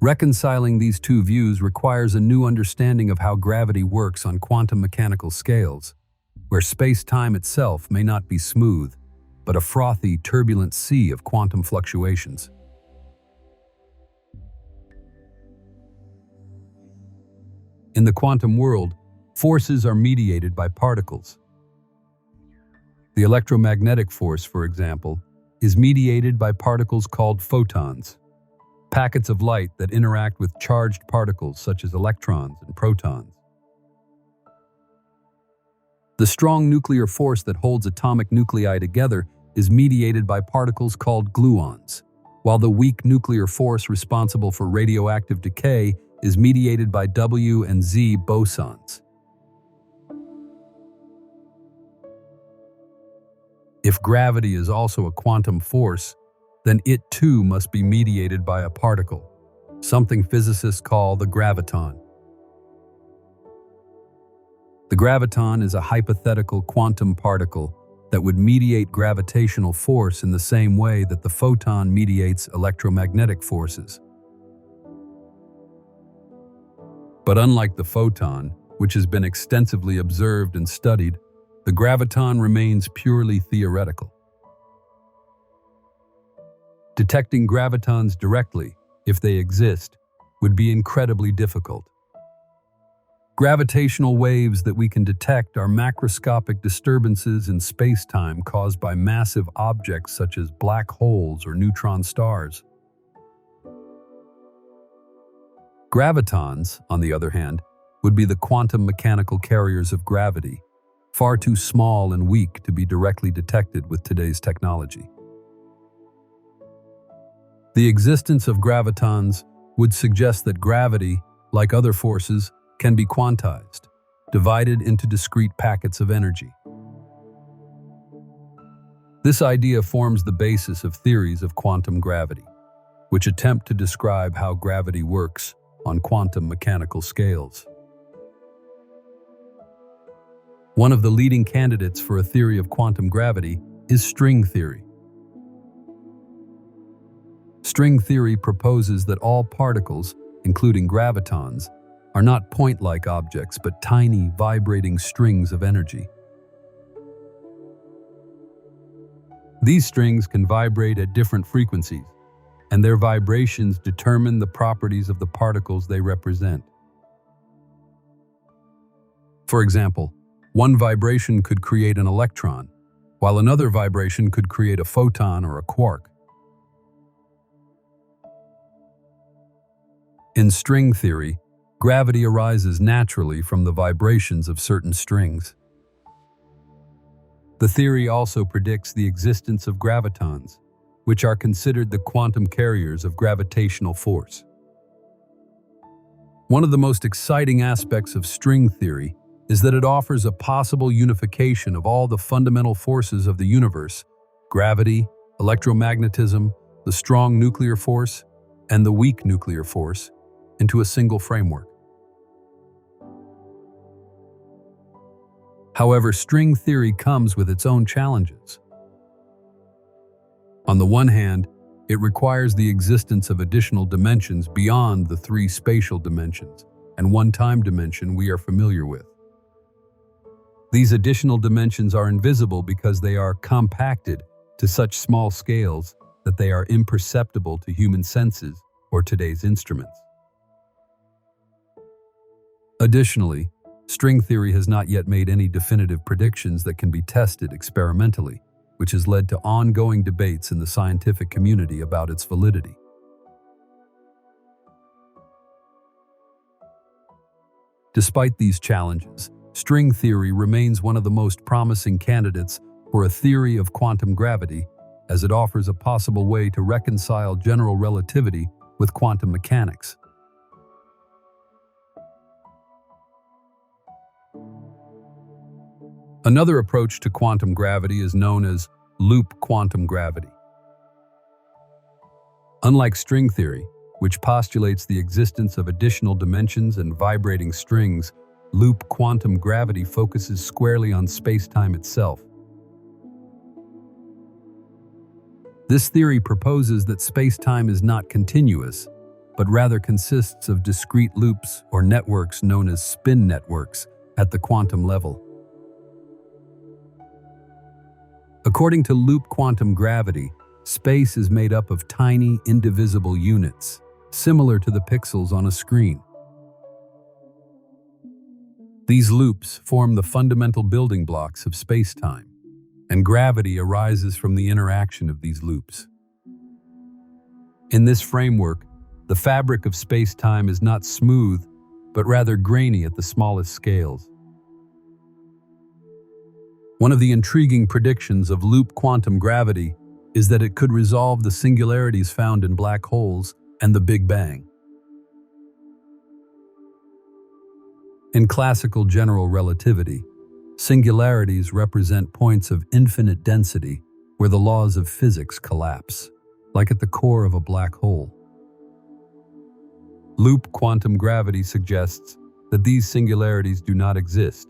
Reconciling these two views requires a new understanding of how gravity works on quantum mechanical scales, where space-time itself may not be smooth, but a frothy, turbulent sea of quantum fluctuations. In the quantum world, forces are mediated by particles. The electromagnetic force, for example, is mediated by particles called photons, packets of light that interact with charged particles such as electrons and protons. The strong nuclear force that holds atomic nuclei together is mediated by particles called gluons, while the weak nuclear force responsible for radioactive decay is mediated by W and Z bosons. If gravity is also a quantum force, then it too must be mediated by a particle, something physicists call the graviton. The graviton is a hypothetical quantum particle that would mediate gravitational force in the same way that the photon mediates electromagnetic forces. But unlike the photon, which has been extensively observed and studied, the graviton remains purely theoretical. Detecting gravitons directly, if they exist, would be incredibly difficult. Gravitational waves that we can detect are macroscopic disturbances in space-time caused by massive objects such as black holes or neutron stars. Gravitons, on the other hand, would be the quantum mechanical carriers of gravity, far too small and weak to be directly detected with today's technology. The existence of gravitons would suggest that gravity, like other forces, can be quantized, divided into discrete packets of energy. This idea forms the basis of theories of quantum gravity, which attempt to describe how gravity works on quantum mechanical scales. One of the leading candidates for a theory of quantum gravity is string theory. String theory proposes that all particles, including gravitons, are not point-like objects but tiny, vibrating strings of energy. These strings can vibrate at different frequencies, and their vibrations determine the properties of the particles they represent. For example, one vibration could create an electron, while another vibration could create a photon or a quark. In string theory, gravity arises naturally from the vibrations of certain strings. The theory also predicts the existence of gravitons, which are considered the quantum carriers of gravitational force. One of the most exciting aspects of string theory is that it offers a possible unification of all the fundamental forces of the universe: gravity, electromagnetism, the strong nuclear force, and the weak nuclear force, into a single framework. However, string theory comes with its own challenges. On the one hand, it requires the existence of additional dimensions beyond the three spatial dimensions and one time dimension we are familiar with. These additional dimensions are invisible because they are compacted to such small scales that they are imperceptible to human senses or today's instruments. Additionally, string theory has not yet made any definitive predictions that can be tested experimentally, which has led to ongoing debates in the scientific community about its validity. Despite these challenges, string theory remains one of the most promising candidates for a theory of quantum gravity, as it offers a possible way to reconcile general relativity with quantum mechanics. Another approach to quantum gravity is known as loop quantum gravity. Unlike string theory, which postulates the existence of additional dimensions and vibrating strings, loop quantum gravity focuses squarely on space-time itself. This theory proposes that space-time is not continuous, but rather consists of discrete loops or networks known as spin networks at the quantum level. According to loop quantum gravity, space is made up of tiny, indivisible units, similar to the pixels on a screen. These loops form the fundamental building blocks of space-time, and gravity arises from the interaction of these loops. In this framework, the fabric of space-time is not smooth, but rather grainy at the smallest scales. One of the intriguing predictions of loop quantum gravity is that it could resolve the singularities found in black holes and the Big Bang. In classical general relativity, singularities represent points of infinite density where the laws of physics collapse, like at the core of a black hole. Loop quantum gravity suggests that these singularities do not exist.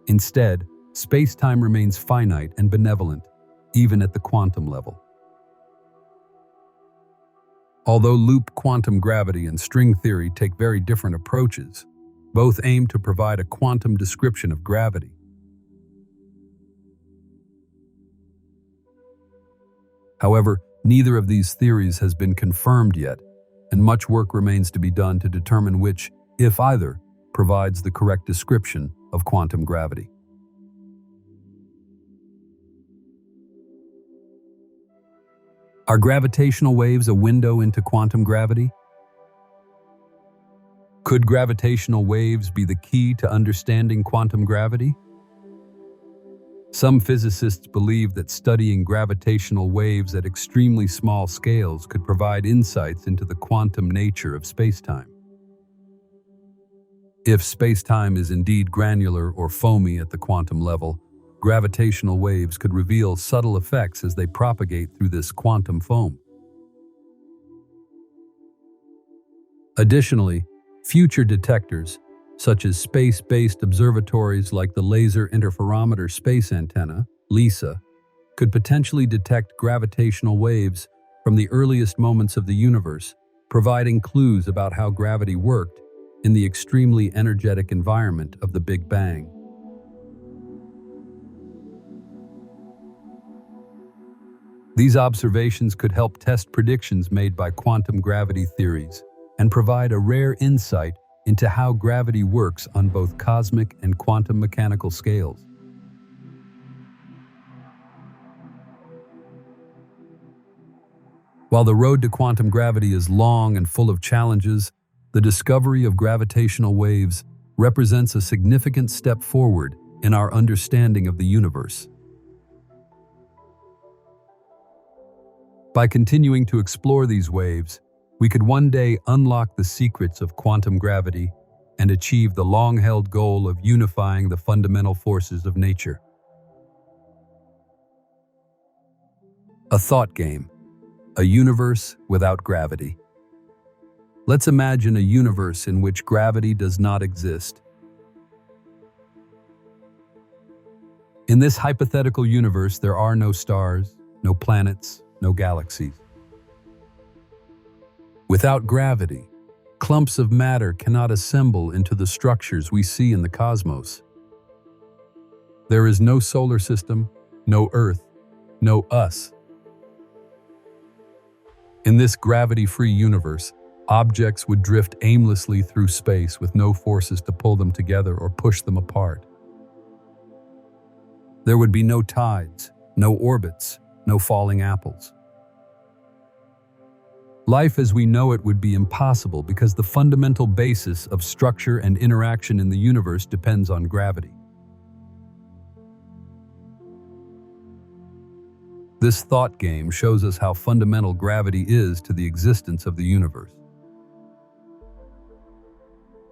Instead, space-time remains finite and benevolent, even at the quantum level. Although loop quantum gravity and string theory take very different approaches, both aim to provide a quantum description of gravity. However, neither of these theories has been confirmed yet, and much work remains to be done to determine which, if either, provides the correct description of quantum gravity. Are gravitational waves a window into quantum gravity? Could gravitational waves be the key to understanding quantum gravity? Some physicists believe that studying gravitational waves at extremely small scales could provide insights into the quantum nature of spacetime. If spacetime is indeed granular or foamy at the quantum level, gravitational waves could reveal subtle effects as they propagate through this quantum foam. Additionally, future detectors, such as space-based observatories like the Laser Interferometer Space Antenna, LISA, could potentially detect gravitational waves from the earliest moments of the universe, providing clues about how gravity worked in the extremely energetic environment of the Big Bang. These observations could help test predictions made by quantum gravity theories and provide a rare insight into how gravity works on both cosmic and quantum mechanical scales. While the road to quantum gravity is long and full of challenges, the discovery of gravitational waves represents a significant step forward in our understanding of the universe. By continuing to explore these waves, we could one day unlock the secrets of quantum gravity and achieve the long-held goal of unifying the fundamental forces of nature. A thought game, a universe without gravity. Let's imagine a universe in which gravity does not exist. In this hypothetical universe, there are no stars, no planets, no galaxies. Without gravity, clumps of matter cannot assemble into the structures we see in the cosmos. There is no solar system, no Earth, no us. In this gravity-free universe, objects would drift aimlessly through space with no forces to pull them together or push them apart. There would be no tides, no orbits, no falling apples. Life as we know it would be impossible because the fundamental basis of structure and interaction in the universe depends on gravity. This thought game shows us how fundamental gravity is to the existence of the universe.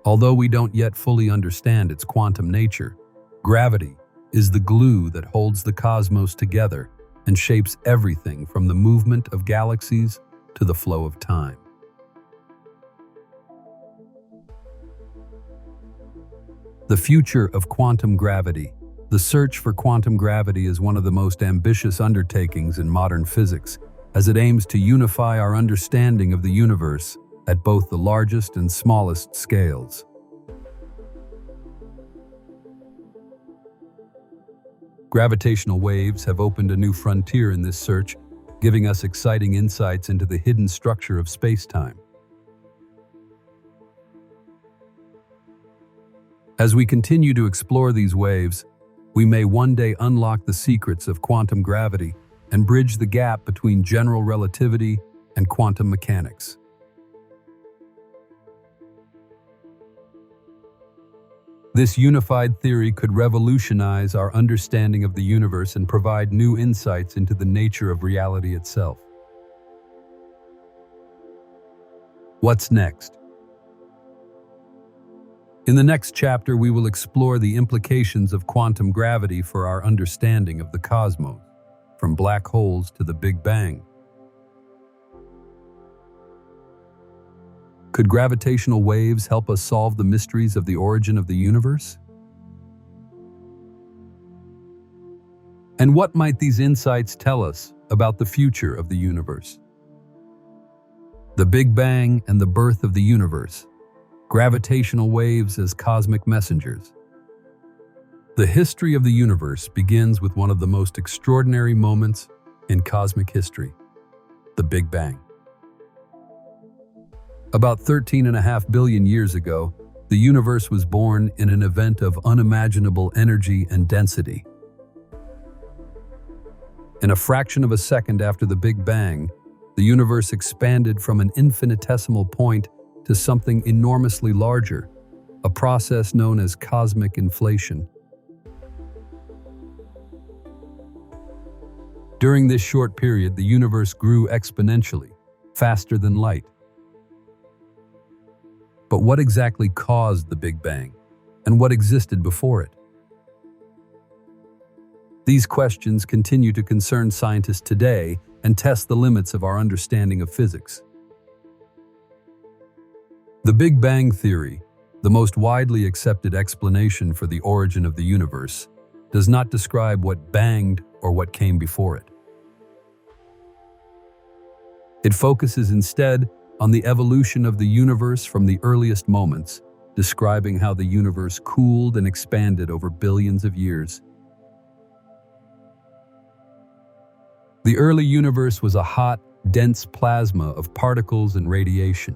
Although we don't yet fully understand its quantum nature, gravity is the glue that holds the cosmos together and shapes everything from the movement of galaxies to the flow of time. The future of quantum gravity. The search for quantum gravity is one of the most ambitious undertakings in modern physics, as it aims to unify our understanding of the universe at both the largest and smallest scales. Gravitational waves have opened a new frontier in this search, giving us exciting insights into the hidden structure of space-time. As we continue to explore these waves, we may one day unlock the secrets of quantum gravity and bridge the gap between general relativity and quantum mechanics. This unified theory could revolutionize our understanding of the universe and provide new insights into the nature of reality itself. What's next? In the next chapter, we will explore the implications of quantum gravity for our understanding of the cosmos, from black holes to the Big Bang. Could gravitational waves help us solve the mysteries of the origin of the universe? And what might these insights tell us about the future of the universe? The Big Bang and the birth of the universe. Gravitational waves as cosmic messengers. The history of the universe begins with one of the most extraordinary moments in cosmic history, the Big Bang. About 13.5 billion years ago, the universe was born in an event of unimaginable energy and density. In a fraction of a second after the Big Bang, the universe expanded from an infinitesimal point to something enormously larger, a process known as cosmic inflation. During this short period, the universe grew exponentially, faster than light. But what exactly caused the Big Bang, and what existed before it? These questions continue to concern scientists today and test the limits of our understanding of physics. The Big Bang Theory, the most widely accepted explanation for the origin of the universe, does not describe what banged or what came before it. It focuses instead on the evolution of the universe from the earliest moments, describing how the universe cooled and expanded over billions of years. The early universe was a hot, dense plasma of particles and radiation.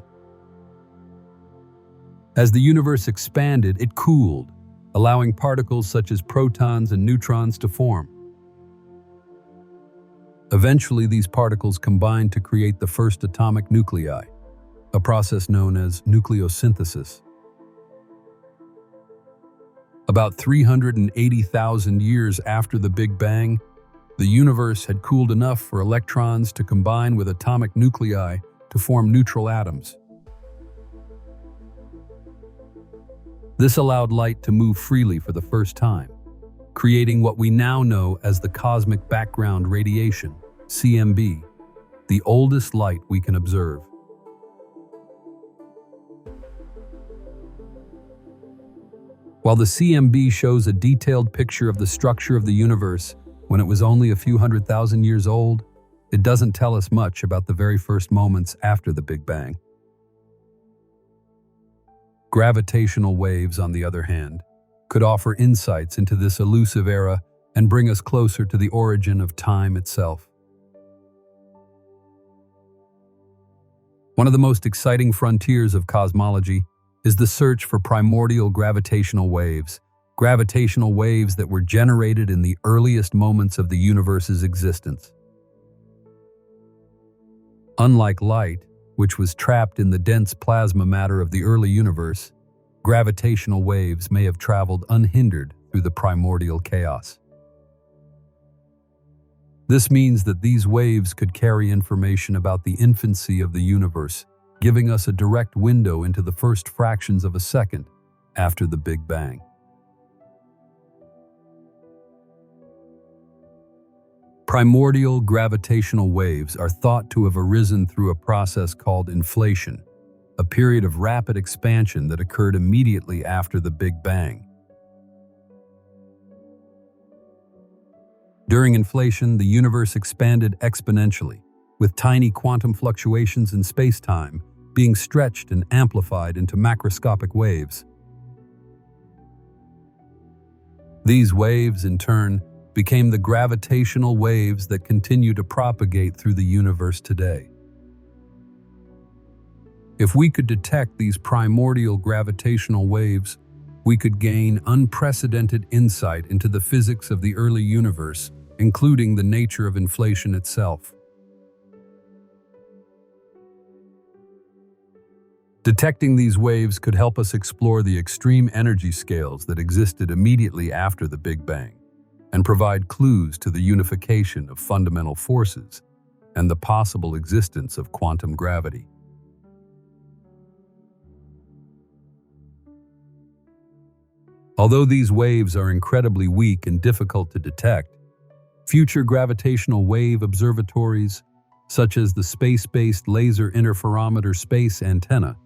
As the universe expanded, it cooled, allowing particles such as protons and neutrons to form. Eventually, these particles combined to create the first atomic nuclei, a process known as nucleosynthesis. About 380,000 years after the Big Bang, the universe had cooled enough for electrons to combine with atomic nuclei to form neutral atoms. This allowed light to move freely for the first time, creating what we now know as the cosmic background radiation, CMB, the oldest light we can observe. While the CMB shows a detailed picture of the structure of the universe when it was only a few 100,000 years old, it doesn't tell us much about the very first moments after the Big Bang. Gravitational waves, on the other hand, could offer insights into this elusive era and bring us closer to the origin of time itself. One of the most exciting frontiers of cosmology is the search for primordial gravitational waves that were generated in the earliest moments of the universe's existence. Unlike light, which was trapped in the dense plasma matter of the early universe, gravitational waves may have traveled unhindered through the primordial chaos. This means that these waves could carry information about the infancy of the universe, giving us a direct window into the first fractions of a second after the Big Bang. Primordial gravitational waves are thought to have arisen through a process called inflation, a period of rapid expansion that occurred immediately after the Big Bang. During inflation, the universe expanded exponentially, with tiny quantum fluctuations in space-time being stretched and amplified into macroscopic waves. These waves, in turn, became the gravitational waves that continue to propagate through the universe today. If we could detect these primordial gravitational waves, we could gain unprecedented insight into the physics of the early universe, including the nature of inflation itself. Detecting these waves could help us explore the extreme energy scales that existed immediately after the Big Bang, and provide clues to the unification of fundamental forces and the possible existence of quantum gravity. Although these waves are incredibly weak and difficult to detect, future gravitational wave observatories, such as the Space-Based Laser Interferometer Space Antenna,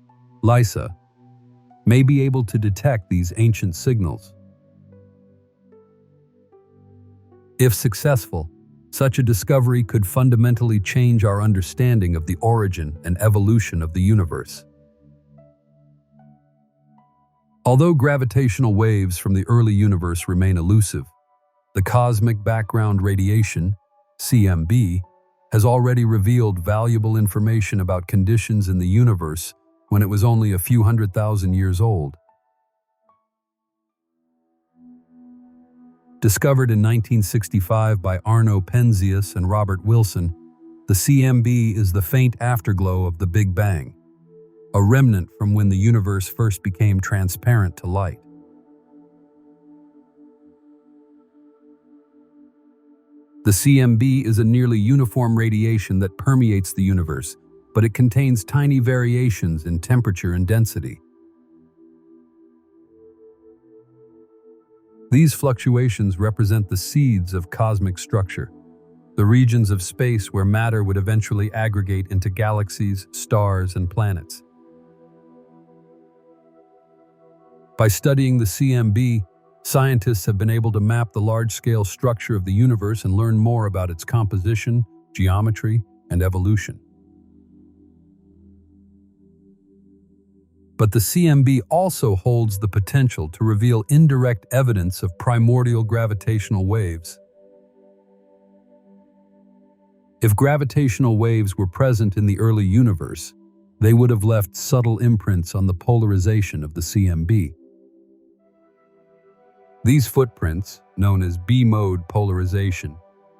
LISA, may be able to detect these ancient signals. If successful, such a discovery could fundamentally change our understanding of the origin and evolution of the universe. Although gravitational waves from the early universe remain elusive, the cosmic background radiation, CMB, has already revealed valuable information about conditions in the universe when it was only a few 100,000 years old. Discovered in 1965 by Arno Penzias and Robert Wilson, the CMB is the faint afterglow of the Big Bang, a remnant from when the universe first became transparent to light. The CMB is a nearly uniform radiation that permeates the universe, but it contains tiny variations in temperature and density. These fluctuations represent the seeds of cosmic structure, the regions of space where matter would eventually aggregate into galaxies, stars, and planets. By studying the CMB, scientists have been able to map the large-scale structure of the universe and learn more about its composition, geometry, and evolution. But the CMB also holds the potential to reveal indirect evidence of primordial gravitational waves. If gravitational waves were present in the early universe, they would have left subtle imprints on the polarization of the CMB. These footprints, known as B-mode polarization,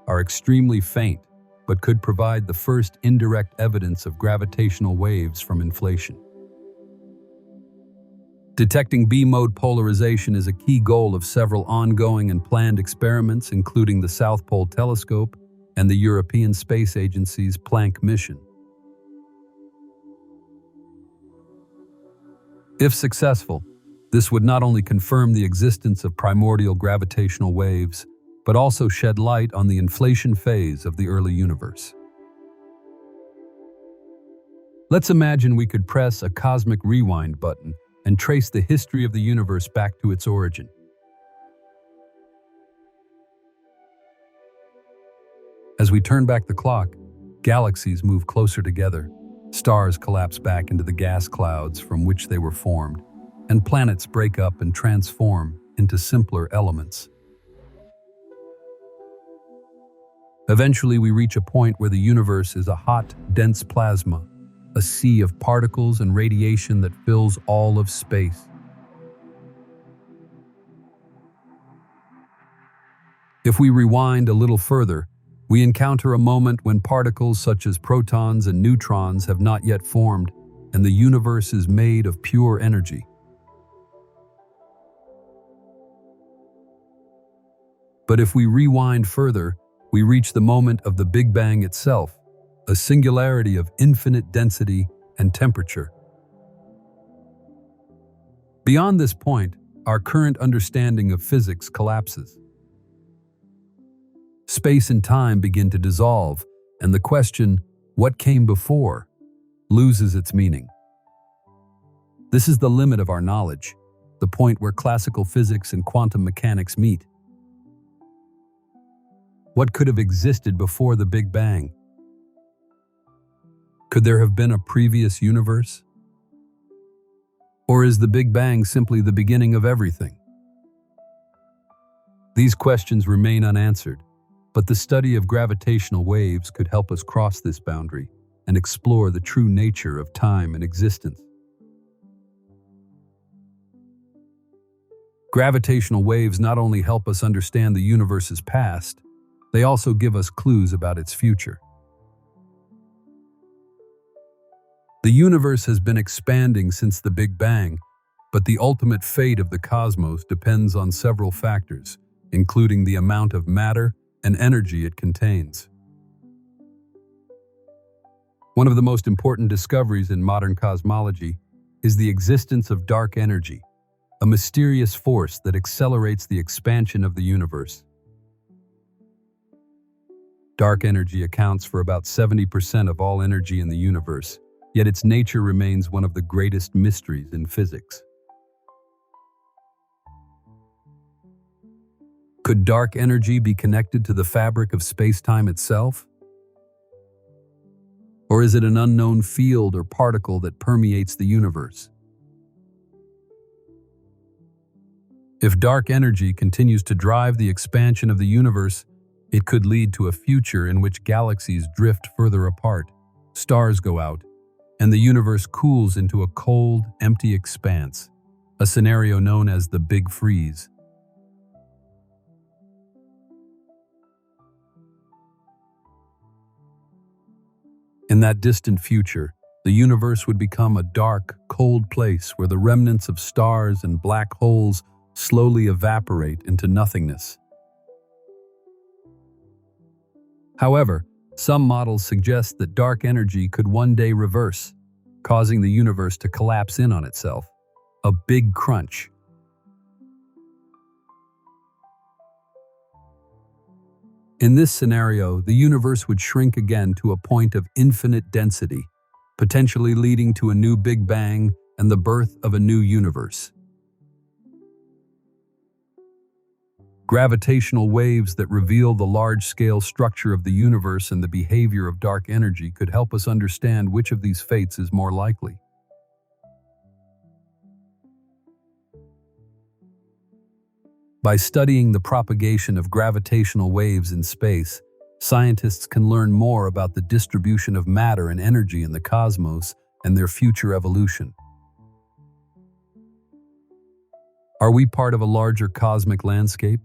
are extremely faint but could provide the first indirect evidence of gravitational waves from inflation. Detecting B-mode polarization is a key goal of several ongoing and planned experiments, including the South Pole Telescope and the European Space Agency's Planck mission. If successful, this would not only confirm the existence of primordial gravitational waves, but also shed light on the inflation phase of the early universe. Let's imagine we could press a cosmic rewind button and trace the history of the universe back to its origin. As we turn back the clock, galaxies move closer together, stars collapse back into the gas clouds from which they were formed, and planets break up and transform into simpler elements. Eventually, we reach a point where the universe is a hot, dense plasma, a sea of particles and radiation that fills all of space. If we rewind a little further, we encounter a moment when particles such as protons and neutrons have not yet formed, and the universe is made of pure energy. But if we rewind further, we reach the moment of the Big Bang itself, a singularity of infinite density and temperature. Beyond this point, our current understanding of physics collapses. Space and time begin to dissolve, and the question, "What came before?" loses its meaning. This is the limit of our knowledge, the point where classical physics and quantum mechanics meet. What could have existed before the Big Bang? Could there have been a previous universe? Or is the Big Bang simply the beginning of everything? These questions remain unanswered, but the study of gravitational waves could help us cross this boundary and explore the true nature of time and existence. Gravitational waves not only help us understand the universe's past, they also give us clues about its future. The universe has been expanding since the Big Bang, but the ultimate fate of the cosmos depends on several factors, including the amount of matter and energy it contains. One of the most important discoveries in modern cosmology is the existence of dark energy, a mysterious force that accelerates the expansion of the universe. Dark energy accounts for about 70% of all energy in the universe, yet its nature remains one of the greatest mysteries in physics. Could dark energy be connected to the fabric of space-time itself? Or is it an unknown field or particle that permeates the universe? If dark energy continues to drive the expansion of the universe, it could lead to a future in which galaxies drift further apart, stars go out, and the universe cools into a cold, empty expanse, a scenario known as the Big Freeze. In that distant future, the universe would become a dark, cold place where the remnants of stars and black holes slowly evaporate into nothingness. However, some models suggest that dark energy could one day reverse, causing the universe to collapse in on itself. A big crunch. In this scenario, the universe would shrink again to a point of infinite density, potentially leading to a new Big Bang and the birth of a new universe. Gravitational waves that reveal the large-scale structure of the universe and the behavior of dark energy could help us understand which of these fates is more likely. By studying the propagation of gravitational waves in space, scientists can learn more about the distribution of matter and energy in the cosmos and their future evolution. Are we part of a larger cosmic landscape?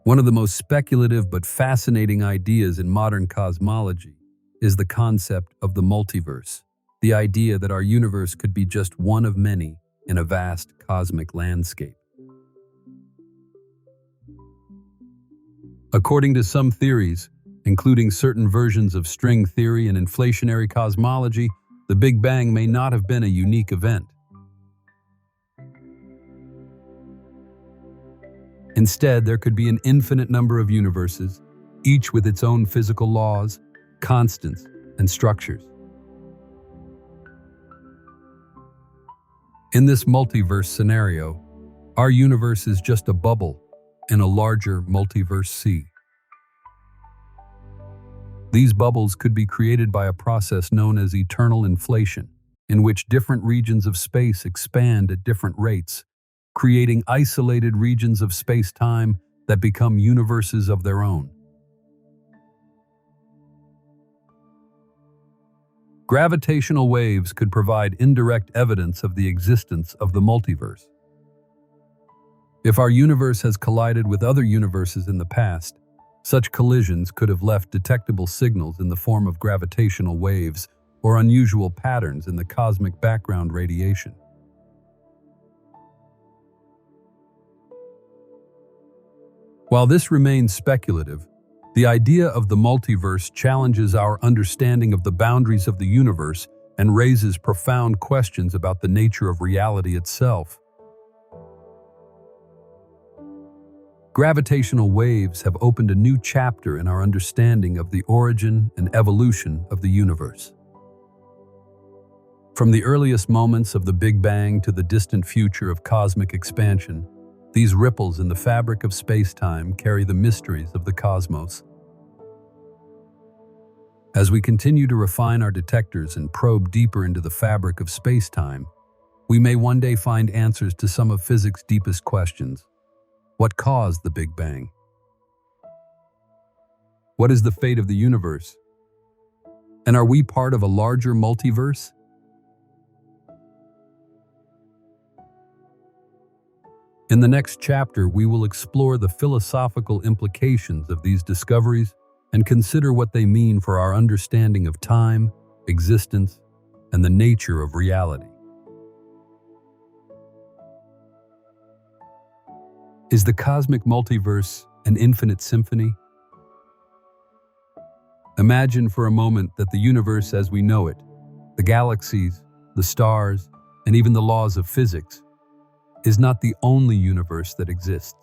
One of the most speculative but fascinating ideas in modern cosmology is the concept of the multiverse, the idea that our universe could be just one of many in a vast cosmic landscape. According to some theories, including certain versions of string theory and inflationary cosmology, the Big Bang may not have been a unique event. Instead, there could be an infinite number of universes, each with its own physical laws, constants, and structures. In this multiverse scenario, our universe is just a bubble in a larger multiverse sea. These bubbles could be created by a process known as eternal inflation, in which different regions of space expand at different rates, creating isolated regions of space-time that become universes of their own. Gravitational waves could provide indirect evidence of the existence of the multiverse. If our universe has collided with other universes in the past, such collisions could have left detectable signals in the form of gravitational waves or unusual patterns in the cosmic background radiation. While this remains speculative, the idea of the multiverse challenges our understanding of the boundaries of the universe and raises profound questions about the nature of reality itself. Gravitational waves have opened a new chapter in our understanding of the origin and evolution of the universe. From the earliest moments of the Big Bang to the distant future of cosmic expansion, these ripples in the fabric of space-time carry the mysteries of the cosmos. As we continue to refine our detectors and probe deeper into the fabric of space-time, we may one day find answers to some of physics' deepest questions. What caused the Big Bang? What is the fate of the universe? And are we part of a larger multiverse? In the next chapter, we will explore the philosophical implications of these discoveries and consider what they mean for our understanding of time, existence, and the nature of reality. Is the cosmic multiverse an infinite symphony? Imagine for a moment that the universe as we know it, the galaxies, the stars, and even the laws of physics, is not the only universe that exists.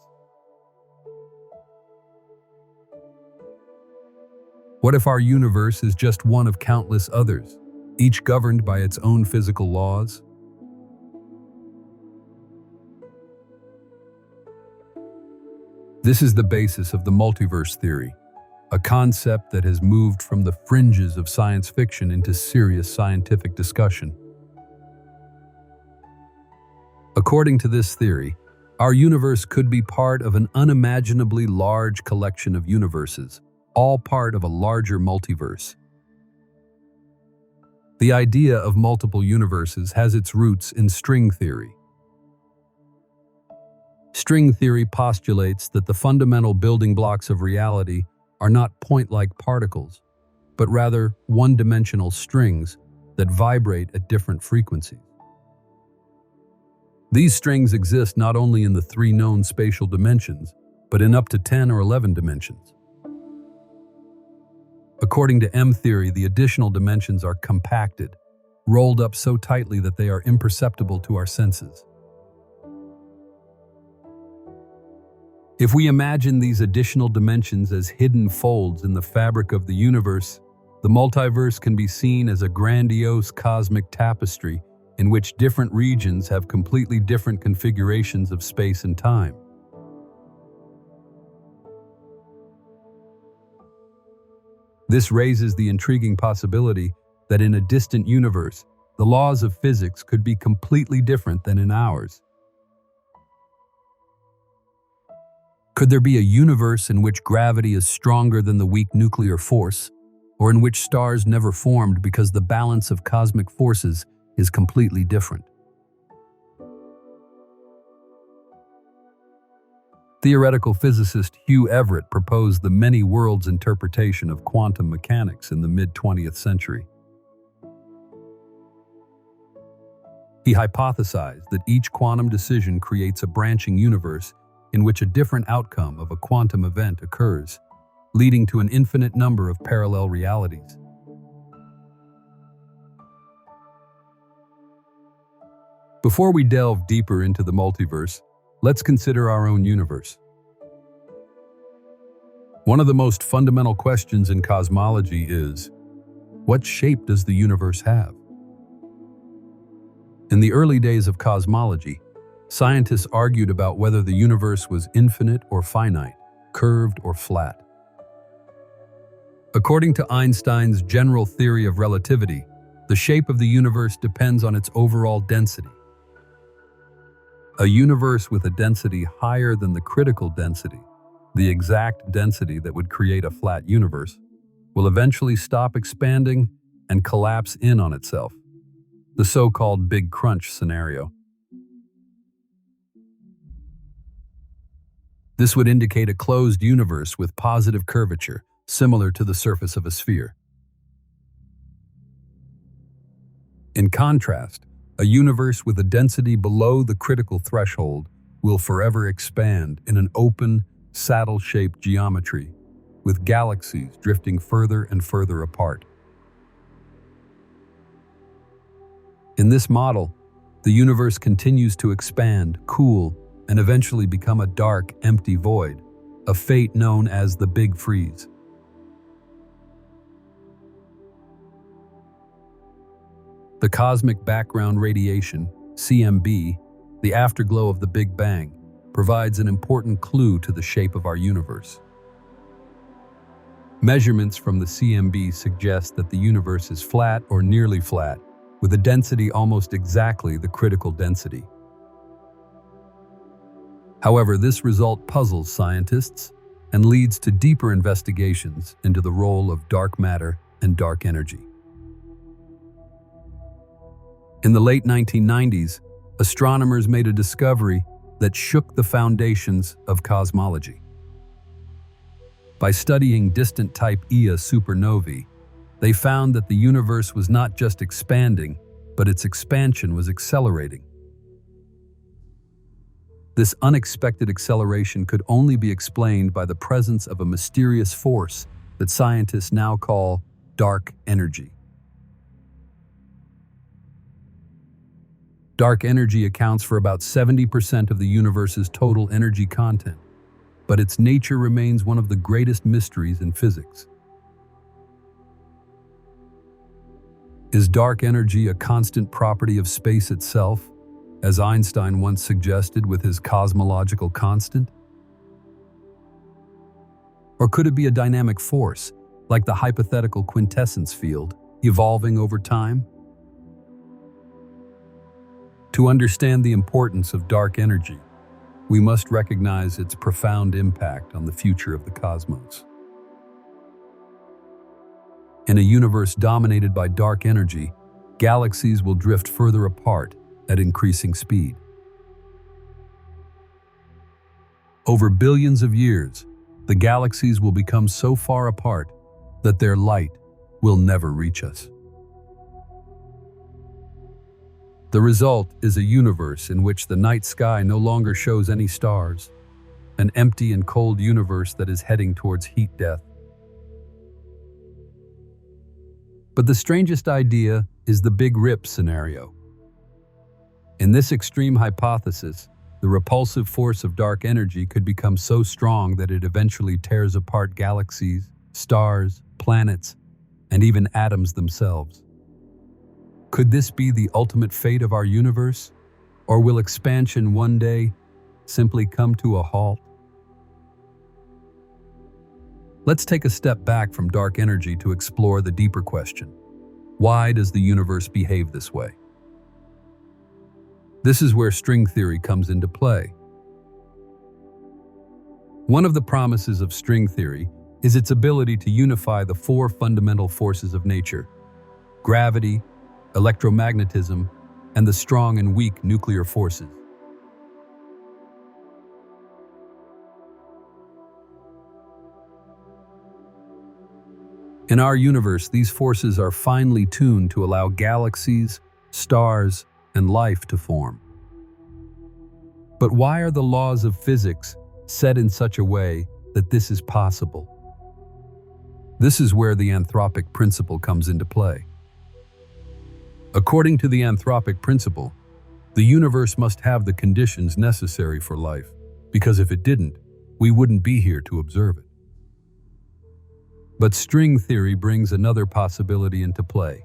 What if our universe is just one of countless others, each governed by its own physical laws? This is the basis of the multiverse theory, a concept that has moved from the fringes of science fiction into serious scientific discussion. According to this theory, our universe could be part of an unimaginably large collection of universes, all part of a larger multiverse. The idea of multiple universes has its roots in string theory. String theory postulates that the fundamental building blocks of reality are not point-like particles, but rather one-dimensional strings that vibrate at different frequencies. These strings exist not only in the three known spatial dimensions, but in up to 10 or 11 dimensions. According to M theory, the additional dimensions are compacted, rolled up so tightly that they are imperceptible to our senses. If we imagine these additional dimensions as hidden folds in the fabric of the universe, the multiverse can be seen as a grandiose cosmic tapestry in which different regions have completely different configurations of space and time. This raises the intriguing possibility that in a distant universe, the laws of physics could be completely different than in ours. Could there be a universe in which gravity is stronger than the weak nuclear force, or in which stars never formed because the balance of cosmic forces is completely different? Theoretical physicist Hugh Everett proposed the many worlds interpretation of quantum mechanics in the mid-20th century. He hypothesized that each quantum decision creates a branching universe in which a different outcome of a quantum event occurs, leading to an infinite number of parallel realities. Before we delve deeper into the multiverse, let's consider our own universe. One of the most fundamental questions in cosmology is, what shape does the universe have? In the early days of cosmology, scientists argued about whether the universe was infinite or finite, curved or flat. According to Einstein's general theory of relativity, the shape of the universe depends on its overall density. A universe with a density higher than the critical density, the exact density that would create a flat universe, will eventually stop expanding and collapse in on itself, the so-called Big Crunch scenario. This would indicate a closed universe with positive curvature, similar to the surface of a sphere. In contrast, a universe with a density below the critical threshold will forever expand in an open, saddle-shaped geometry, with galaxies drifting further and further apart. In this model, the universe continues to expand, cool, and eventually become a dark, empty void, a fate known as the Big Freeze. The cosmic background radiation, CMB, the afterglow of the Big Bang, provides an important clue to the shape of our universe. Measurements from the CMB suggest that the universe is flat or nearly flat, with a density almost exactly the critical density. However, this result puzzles scientists and leads to deeper investigations into the role of dark matter and dark energy. In the late 1990s, astronomers made a discovery that shook the foundations of cosmology. By studying distant type Ia supernovae, they found that the universe was not just expanding, but its expansion was accelerating. This unexpected acceleration could only be explained by the presence of a mysterious force that scientists now call dark energy. Dark energy accounts for about 70% of the universe's total energy content, but its nature remains one of the greatest mysteries in physics. Is dark energy a constant property of space itself, as Einstein once suggested with his cosmological constant? Or could it be a dynamic force, like the hypothetical quintessence field, evolving over time? To understand the importance of dark energy, we must recognize its profound impact on the future of the cosmos. In a universe dominated by dark energy, galaxies will drift further apart at increasing speed. Over billions of years, the galaxies will become so far apart that their light will never reach us. The result is a universe in which the night sky no longer shows any stars, an empty and cold universe that is heading towards heat death. But the strangest idea is the Big Rip scenario. In this extreme hypothesis, the repulsive force of dark energy could become so strong that it eventually tears apart galaxies, stars, planets, and even atoms themselves. Could this be the ultimate fate of our universe? Or will expansion one day simply come to a halt? Let's take a step back from dark energy to explore the deeper question. Why does the universe behave this way? This is where string theory comes into play. One of the promises of string theory is its ability to unify the four fundamental forces of nature: gravity, electromagnetism, and the strong and weak nuclear forces. In our universe, these forces are finely tuned to allow galaxies, stars, and life to form. But why are the laws of physics set in such a way that this is possible? This is where the anthropic principle comes into play. According to the anthropic principle, the universe must have the conditions necessary for life, because if it didn't, we wouldn't be here to observe it. But string theory brings another possibility into play.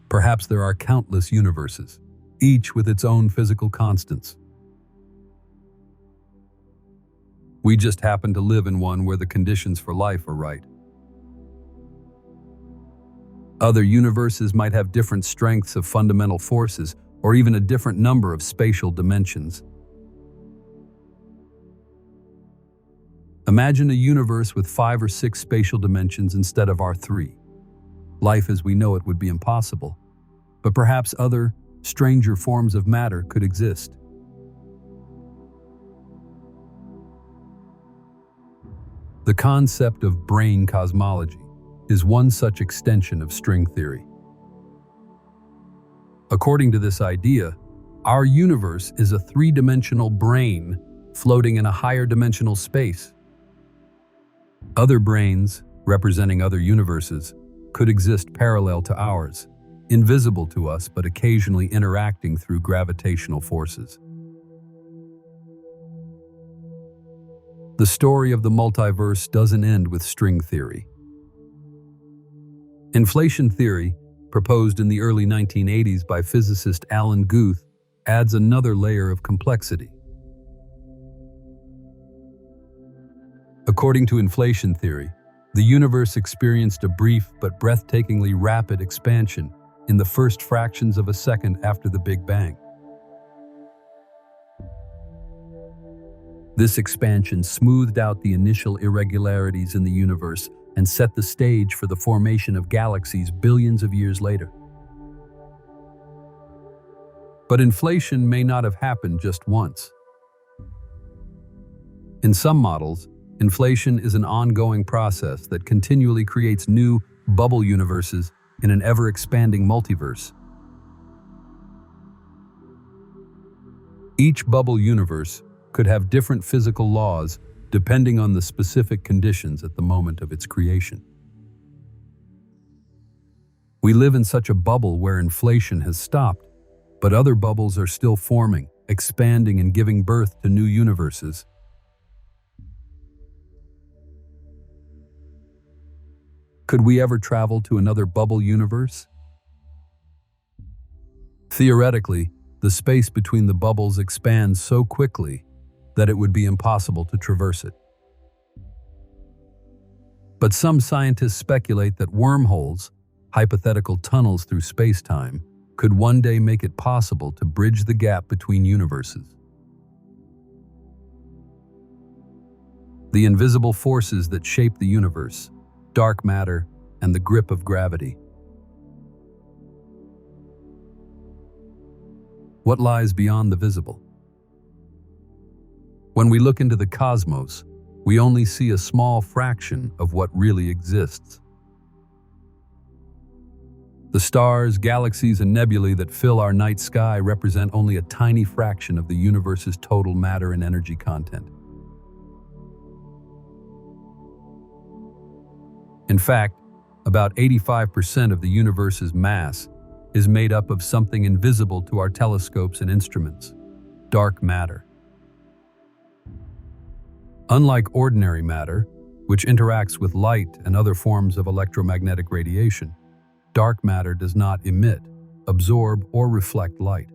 Perhaps there are countless universes, each with its own physical constants. We just happen to live in one where the conditions for life are right. Other universes might have different strengths of fundamental forces, or even a different number of spatial dimensions. Imagine a universe with 5 or 6 spatial dimensions instead of our 3. Life as we know it would be impossible, but perhaps other, stranger forms of matter could exist. The concept of brain cosmology is one such extension of string theory. According to this idea, our universe is a 3-dimensional brain floating in a higher dimensional space. Other brains, representing other universes, could exist parallel to ours, invisible to us but occasionally interacting through gravitational forces. The story of the multiverse doesn't end with string theory. Inflation theory, proposed in the early 1980s by physicist Alan Guth, adds another layer of complexity. According to inflation theory, the universe experienced a brief but breathtakingly rapid expansion in the first fractions of a second after the Big Bang. This expansion smoothed out the initial irregularities in the universe and set the stage for the formation of galaxies billions of years later. But inflation may not have happened just once. In some models, inflation is an ongoing process that continually creates new bubble universes in an ever-expanding multiverse. Each bubble universe could have different physical laws depending on the specific conditions at the moment of its creation. We live in such a bubble where inflation has stopped, but other bubbles are still forming, expanding, and giving birth to new universes. Could we ever travel to another bubble universe? Theoretically, the space between the bubbles expands so quickly that it would be impossible to traverse it. But some scientists speculate that wormholes, hypothetical tunnels through space-time, could one day make it possible to bridge the gap between universes. The invisible forces that shape the universe, dark matter, and the grip of gravity. What lies beyond the visible? When we look into the cosmos, we only see a small fraction of what really exists. The stars, galaxies, and nebulae that fill our night sky represent only a tiny fraction of the universe's total matter and energy content. In fact, about 85% of the universe's mass is made up of something invisible to our telescopes and instruments: dark matter. Unlike ordinary matter, which interacts with light and other forms of electromagnetic radiation, dark matter does not emit, absorb, or reflect light.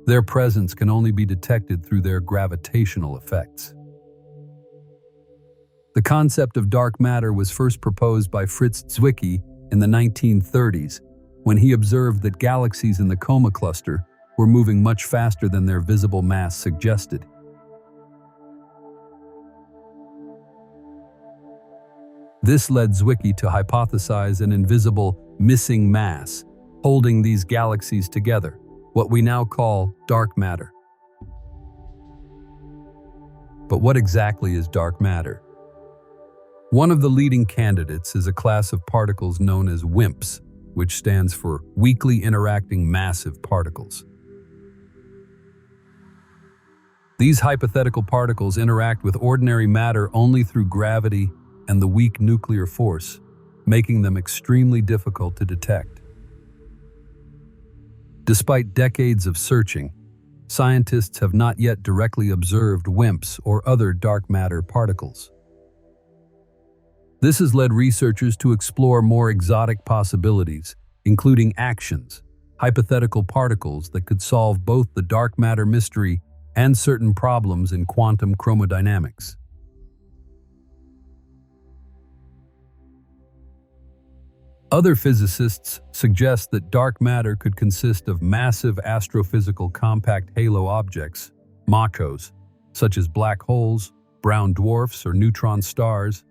Their presence can only be detected through their gravitational effects. The concept of dark matter was first proposed by Fritz Zwicky in the 1930s, when he observed that galaxies in the Coma cluster were moving much faster than their visible mass suggested. This led Zwicky to hypothesize an invisible, missing mass holding these galaxies together, what we now call dark matter. But what exactly is dark matter? One of the leading candidates is a class of particles known as WIMPs, which stands for weakly interacting massive particles. These hypothetical particles interact with ordinary matter only through gravity and the weak nuclear force, making them extremely difficult to detect. Despite decades of searching, scientists have not yet directly observed WIMPs or other dark matter particles. This has led researchers to explore more exotic possibilities, including actions, hypothetical particles that could solve both the dark matter mystery and certain problems in quantum chromodynamics. Other physicists suggest that dark matter could consist of massive astrophysical compact halo objects, MACHOs, such as black holes, brown dwarfs, or neutron stars,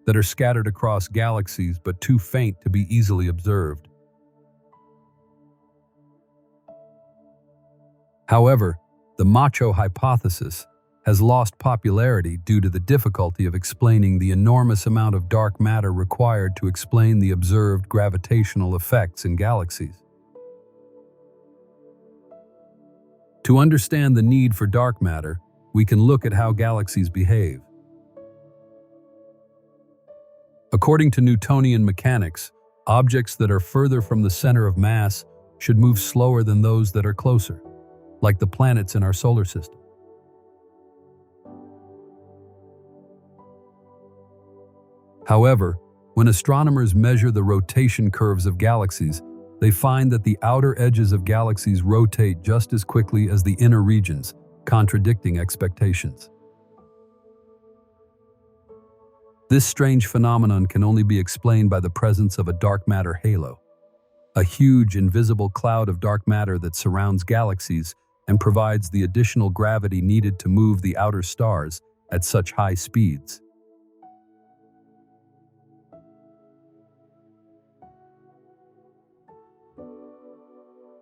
that are scattered across galaxies but too faint to be easily observed. However, the MACHO hypothesis has lost popularity due to the difficulty of explaining the enormous amount of dark matter required to explain the observed gravitational effects in galaxies. To understand the need for dark matter, we can look at how galaxies behave. According to Newtonian mechanics, objects that are further from the center of mass should move slower than those that are closer, like the planets in our solar system. However, when astronomers measure the rotation curves of galaxies, they find that the outer edges of galaxies rotate just as quickly as the inner regions, contradicting expectations. This strange phenomenon can only be explained by the presence of a dark matter halo, a huge invisible cloud of dark matter that surrounds galaxies and provides the additional gravity needed to move the outer stars at such high speeds.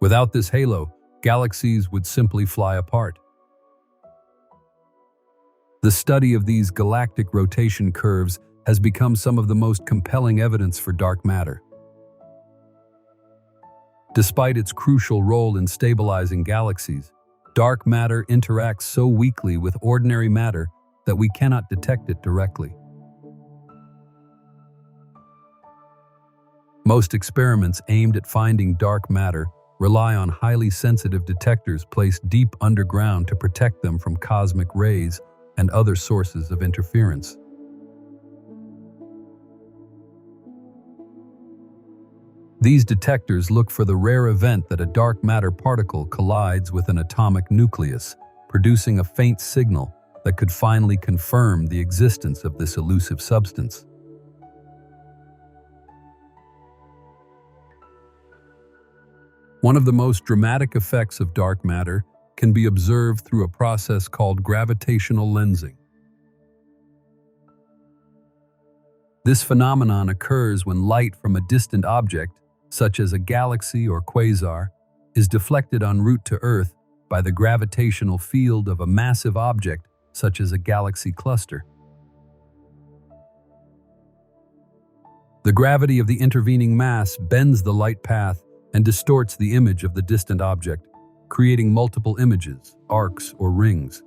Without this halo, galaxies would simply fly apart. The study of these galactic rotation curves has become some of the most compelling evidence for dark matter. Despite its crucial role in stabilizing galaxies, dark matter interacts so weakly with ordinary matter that we cannot detect it directly. Most experiments aimed at finding dark matter rely on highly sensitive detectors placed deep underground to protect them from cosmic rays and other sources of interference. These detectors look for the rare event that a dark matter particle collides with an atomic nucleus, producing a faint signal that could finally confirm the existence of this elusive substance. One of the most dramatic effects of dark matter can be observed through a process called gravitational lensing. This phenomenon occurs when light from a distant object, such as a galaxy or quasar, is deflected en route to Earth by the gravitational field of a massive object, such as a galaxy cluster. The gravity of the intervening mass bends the light path and distorts the image of the distant object, creating multiple images, arcs, or rings.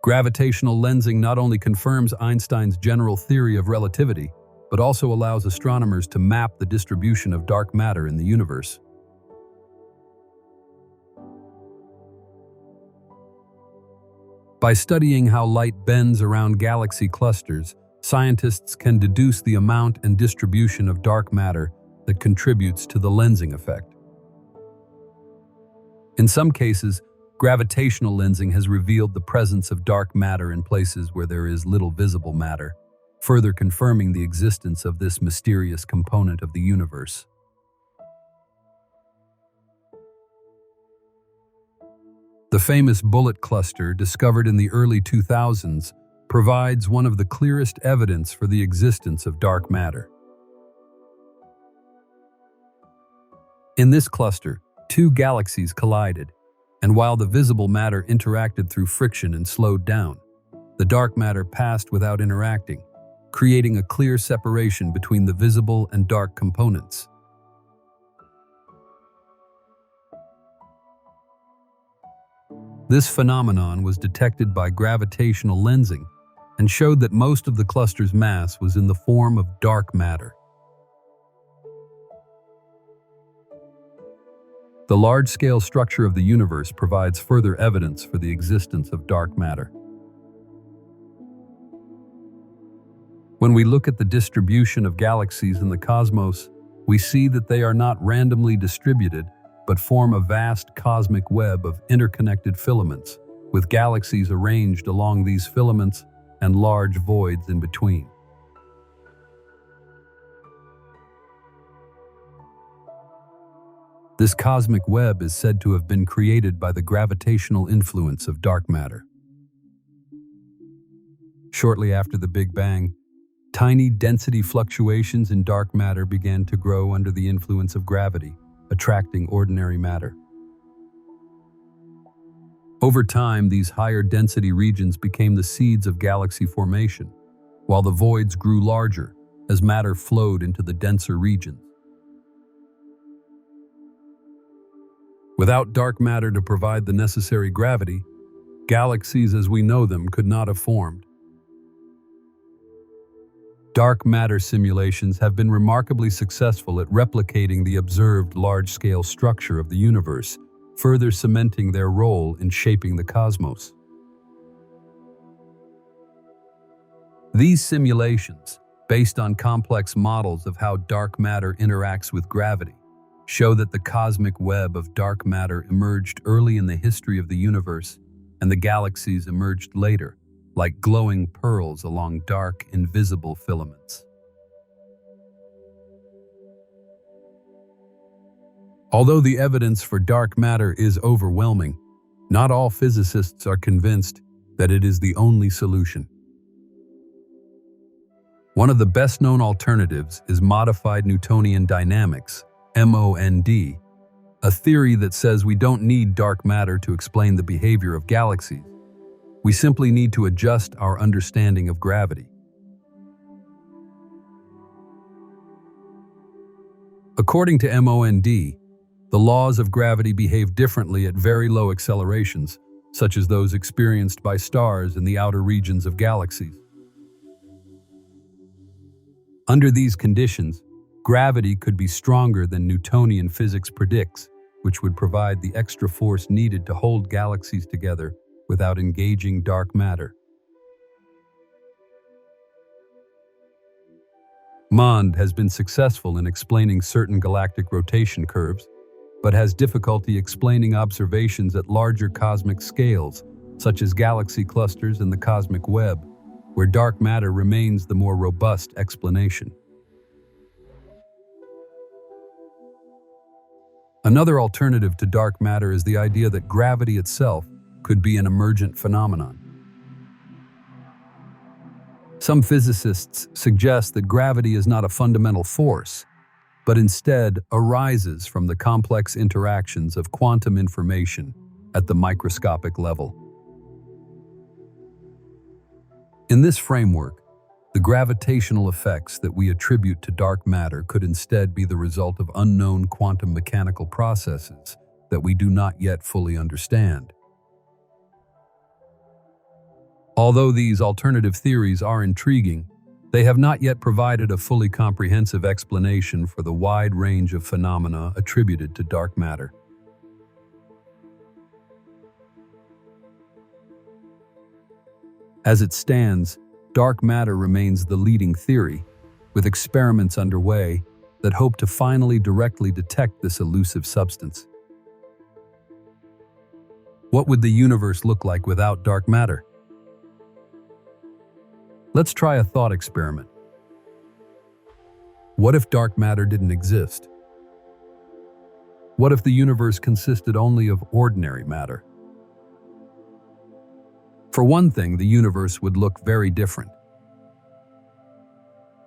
Gravitational lensing not only confirms Einstein's general theory of relativity, but also allows astronomers to map the distribution of dark matter in the universe. By studying how light bends around galaxy clusters, scientists can deduce the amount and distribution of dark matter that contributes to the lensing effect. In some cases, gravitational lensing has revealed the presence of dark matter in places where there is little visible matter, further confirming the existence of this mysterious component of the universe. The famous bullet cluster, discovered in the early 2000s, provides one of the clearest evidence for the existence of dark matter. In this cluster, two galaxies collided, and while the visible matter interacted through friction and slowed down, the dark matter passed without interacting, creating a clear separation between the visible and dark components. This phenomenon was detected by gravitational lensing and showed that most of the cluster's mass was in the form of dark matter. The large-scale structure of the universe provides further evidence for the existence of dark matter. When we look at the distribution of galaxies in the cosmos, we see that they are not randomly distributed, but form a vast cosmic web of interconnected filaments, with galaxies arranged along these filaments and large voids in between. This cosmic web is said to have been created by the gravitational influence of dark matter. Shortly after the Big Bang, tiny density fluctuations in dark matter began to grow under the influence of gravity, attracting ordinary matter. Over time, these higher density regions became the seeds of galaxy formation, while the voids grew larger as matter flowed into the denser regions. Without dark matter to provide the necessary gravity, galaxies as we know them could not have formed. Dark matter simulations have been remarkably successful at replicating the observed large-scale structure of the universe, further cementing their role in shaping the cosmos. These simulations, based on complex models of how dark matter interacts with gravity, show that the cosmic web of dark matter emerged early in the history of the universe, and the galaxies emerged later, like glowing pearls along dark, invisible filaments. Although the evidence for dark matter is overwhelming, not all physicists are convinced that it is the only solution. One of the best-known alternatives is modified Newtonian dynamics, MOND, a theory that says we don't need dark matter to explain the behavior of galaxies. We simply need to adjust our understanding of gravity. According to MOND, the laws of gravity behave differently at very low accelerations, such as those experienced by stars in the outer regions of galaxies. Under these conditions, gravity could be stronger than Newtonian physics predicts, which would provide the extra force needed to hold galaxies together without engaging dark matter. MOND has been successful in explaining certain galactic rotation curves, but has difficulty explaining observations at larger cosmic scales, such as galaxy clusters and the cosmic web, where dark matter remains the more robust explanation. Another alternative to dark matter is the idea that gravity itself could be an emergent phenomenon. Some physicists suggest that gravity is not a fundamental force, but instead arises from the complex interactions of quantum information at the microscopic level. In this framework, The gravitational effects that we attribute to dark matter could instead be the result of unknown quantum mechanical processes that we do not yet fully understand. Although these alternative theories are intriguing, they have not yet provided a fully comprehensive explanation for the wide range of phenomena attributed to dark matter. As it stands, dark matter remains the leading theory, with experiments underway that hope to finally directly detect this elusive substance. What would the universe look like without dark matter? Let's try a thought experiment. What if dark matter didn't exist? What if the universe consisted only of ordinary matter? For one thing, the universe would look very different.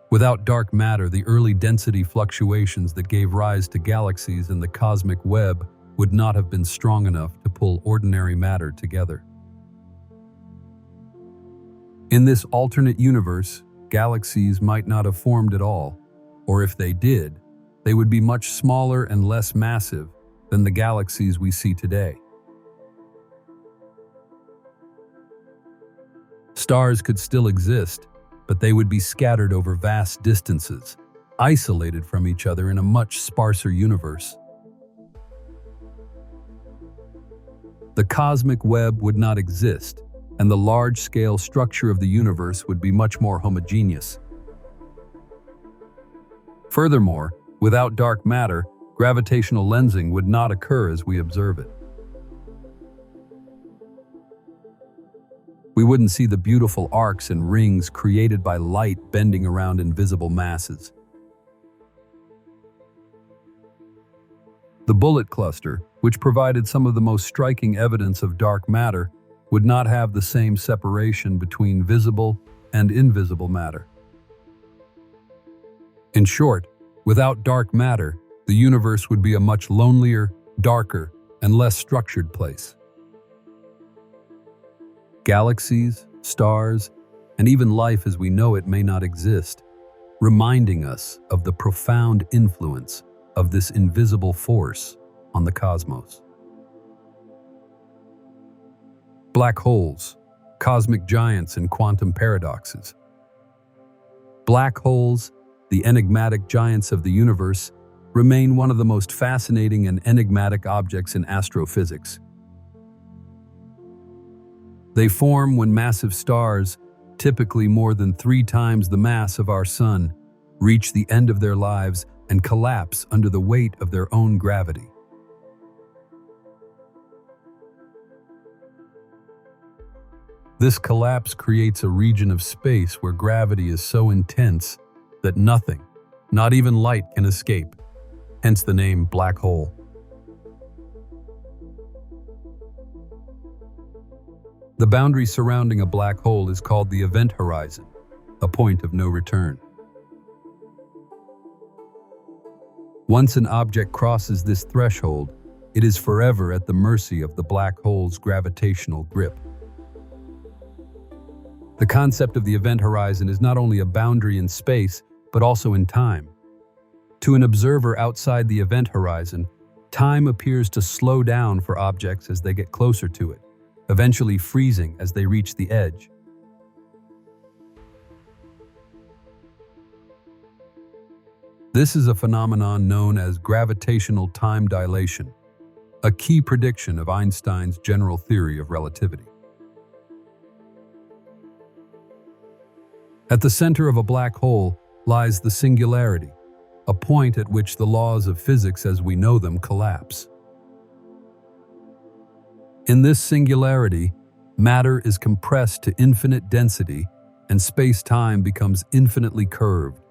Without dark matter, the early density fluctuations that gave rise to galaxies and the cosmic web would not have been strong enough to pull ordinary matter together. In this alternate universe, galaxies might not have formed at all, or if they did, they would be much smaller and less massive than the galaxies we see today. Stars could still exist, but they would be scattered over vast distances, isolated from each other in a much sparser universe. The cosmic web would not exist, and the large-scale structure of the universe would be much more homogeneous. Furthermore, without dark matter, gravitational lensing would not occur as we observe it. We wouldn't see the beautiful arcs and rings created by light bending around invisible masses. The bullet cluster, which provided some of the most striking evidence of dark matter, would not have the same separation between visible and invisible matter. In short, without dark matter, the universe would be a much lonelier, darker, and less structured place. Galaxies, stars, and even life as we know it may not exist, reminding us of the profound influence of this invisible force on the cosmos. Black holes, cosmic giants, and quantum paradoxes. Black holes, the enigmatic giants of the universe, remain one of the most fascinating and enigmatic objects in astrophysics. They form when massive stars, typically more than 3 times the mass of our Sun, reach the end of their lives and collapse under the weight of their own gravity. This collapse creates a region of space where gravity is so intense that nothing, not even light, can escape, hence the name black hole. The boundary surrounding a black hole is called the event horizon, a point of no return. Once an object crosses this threshold, it is forever at the mercy of the black hole's gravitational grip. The concept of the event horizon is not only a boundary in space, but also in time. To an observer outside the event horizon, time appears to slow down for objects as they get closer to it, eventually freezing as they reach the edge. This is a phenomenon known as gravitational time dilation, a key prediction of Einstein's general theory of relativity. At the center of a black hole lies the singularity, a point at which the laws of physics as we know them collapse. In this singularity, matter is compressed to infinite density and space-time becomes infinitely curved.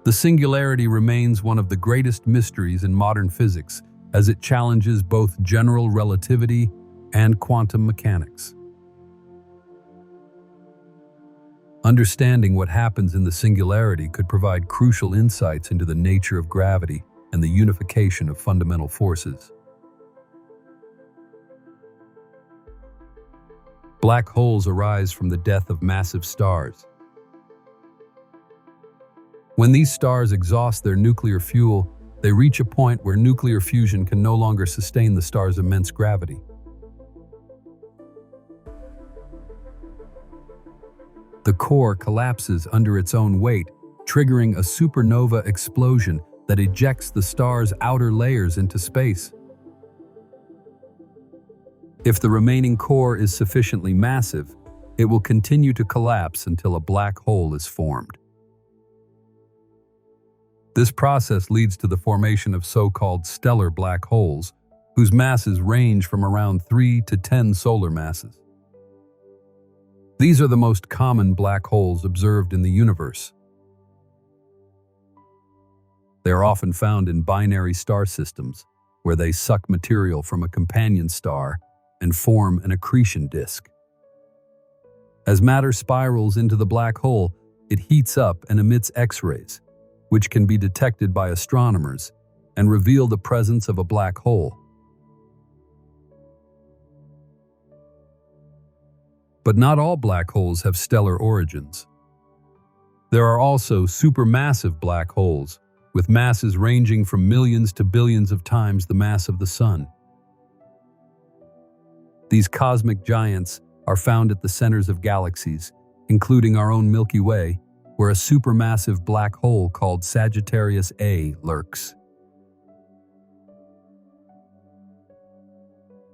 The singularity remains one of the greatest mysteries in modern physics as it challenges both general relativity and quantum mechanics. Understanding what happens in the singularity could provide crucial insights into the nature of gravity and the unification of fundamental forces. Black holes arise from the death of massive stars. When these stars exhaust their nuclear fuel, they reach a point where nuclear fusion can no longer sustain the star's immense gravity. The core collapses under its own weight, triggering a supernova explosion that ejects the star's outer layers into space. If the remaining core is sufficiently massive, it will continue to collapse until a black hole is formed. This process leads to the formation of so-called stellar black holes, whose masses range from around 3 to 10 solar masses. These are the most common black holes observed in the universe. They are often found in binary star systems, where they suck material from a companion star and form an accretion disk. As matter spirals into the black hole, it heats up and emits X-rays, which can be detected by astronomers and reveal the presence of a black hole. But not all black holes have stellar origins. There are also supermassive black holes, with masses ranging from millions to billions of times the mass of the Sun. These cosmic giants are found at the centers of galaxies, including our own Milky Way, where a supermassive black hole called Sagittarius A lurks.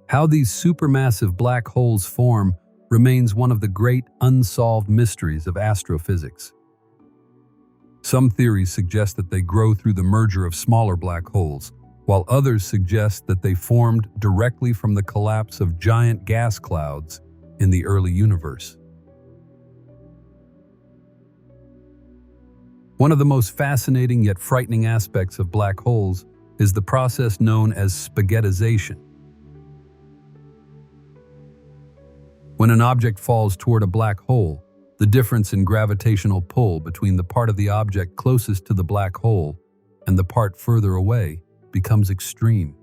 How these supermassive black holes form remains one of the great unsolved mysteries of astrophysics. Some theories suggest that they grow through the merger of smaller black holes, while others suggest that they formed directly from the collapse of giant gas clouds in the early universe. One of the most fascinating yet frightening aspects of black holes is the process known as spaghettization. When an object falls toward a black hole, the difference in gravitational pull between the part of the object closest to the black hole and the part further away becomes extreme.